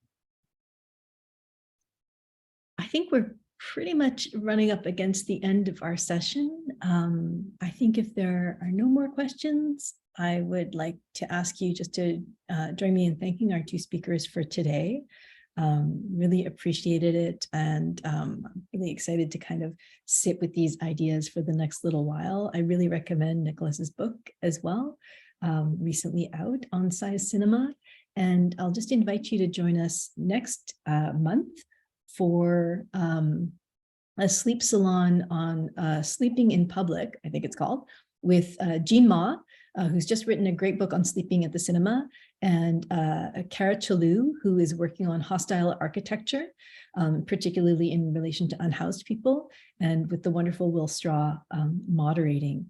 I think we're pretty much running up against the end of our session. I think if there are no more questions, I would like to ask you just to join me in thanking our two speakers for today. Really appreciated it, and I'm really excited to kind of sit with these ideas for the next little while. I really recommend Nicholas's book as well, recently out on Tsai's cinema. And I'll just invite you to join us next month for a sleep salon on sleeping in public, I think it's called, with Jean Ma, who's just written a great book on sleeping at the cinema, and Kara Chalou, who is working on hostile architecture, particularly in relation to unhoused people, and with the wonderful Will Straw moderating.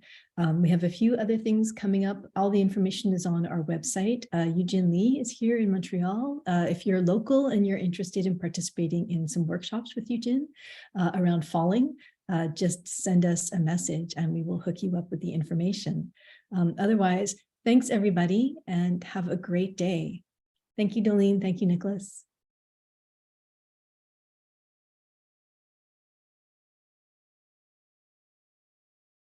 We have a few other things coming up. All the information is on our website. Eugene Lee is here in Montreal. If you're local and you're interested in participating in some workshops with Eugene around falling, just send us a message and we will hook you up with the information. Otherwise, thanks everybody and have a great day. Thank you, Dolleen. Thank you, Nicholas.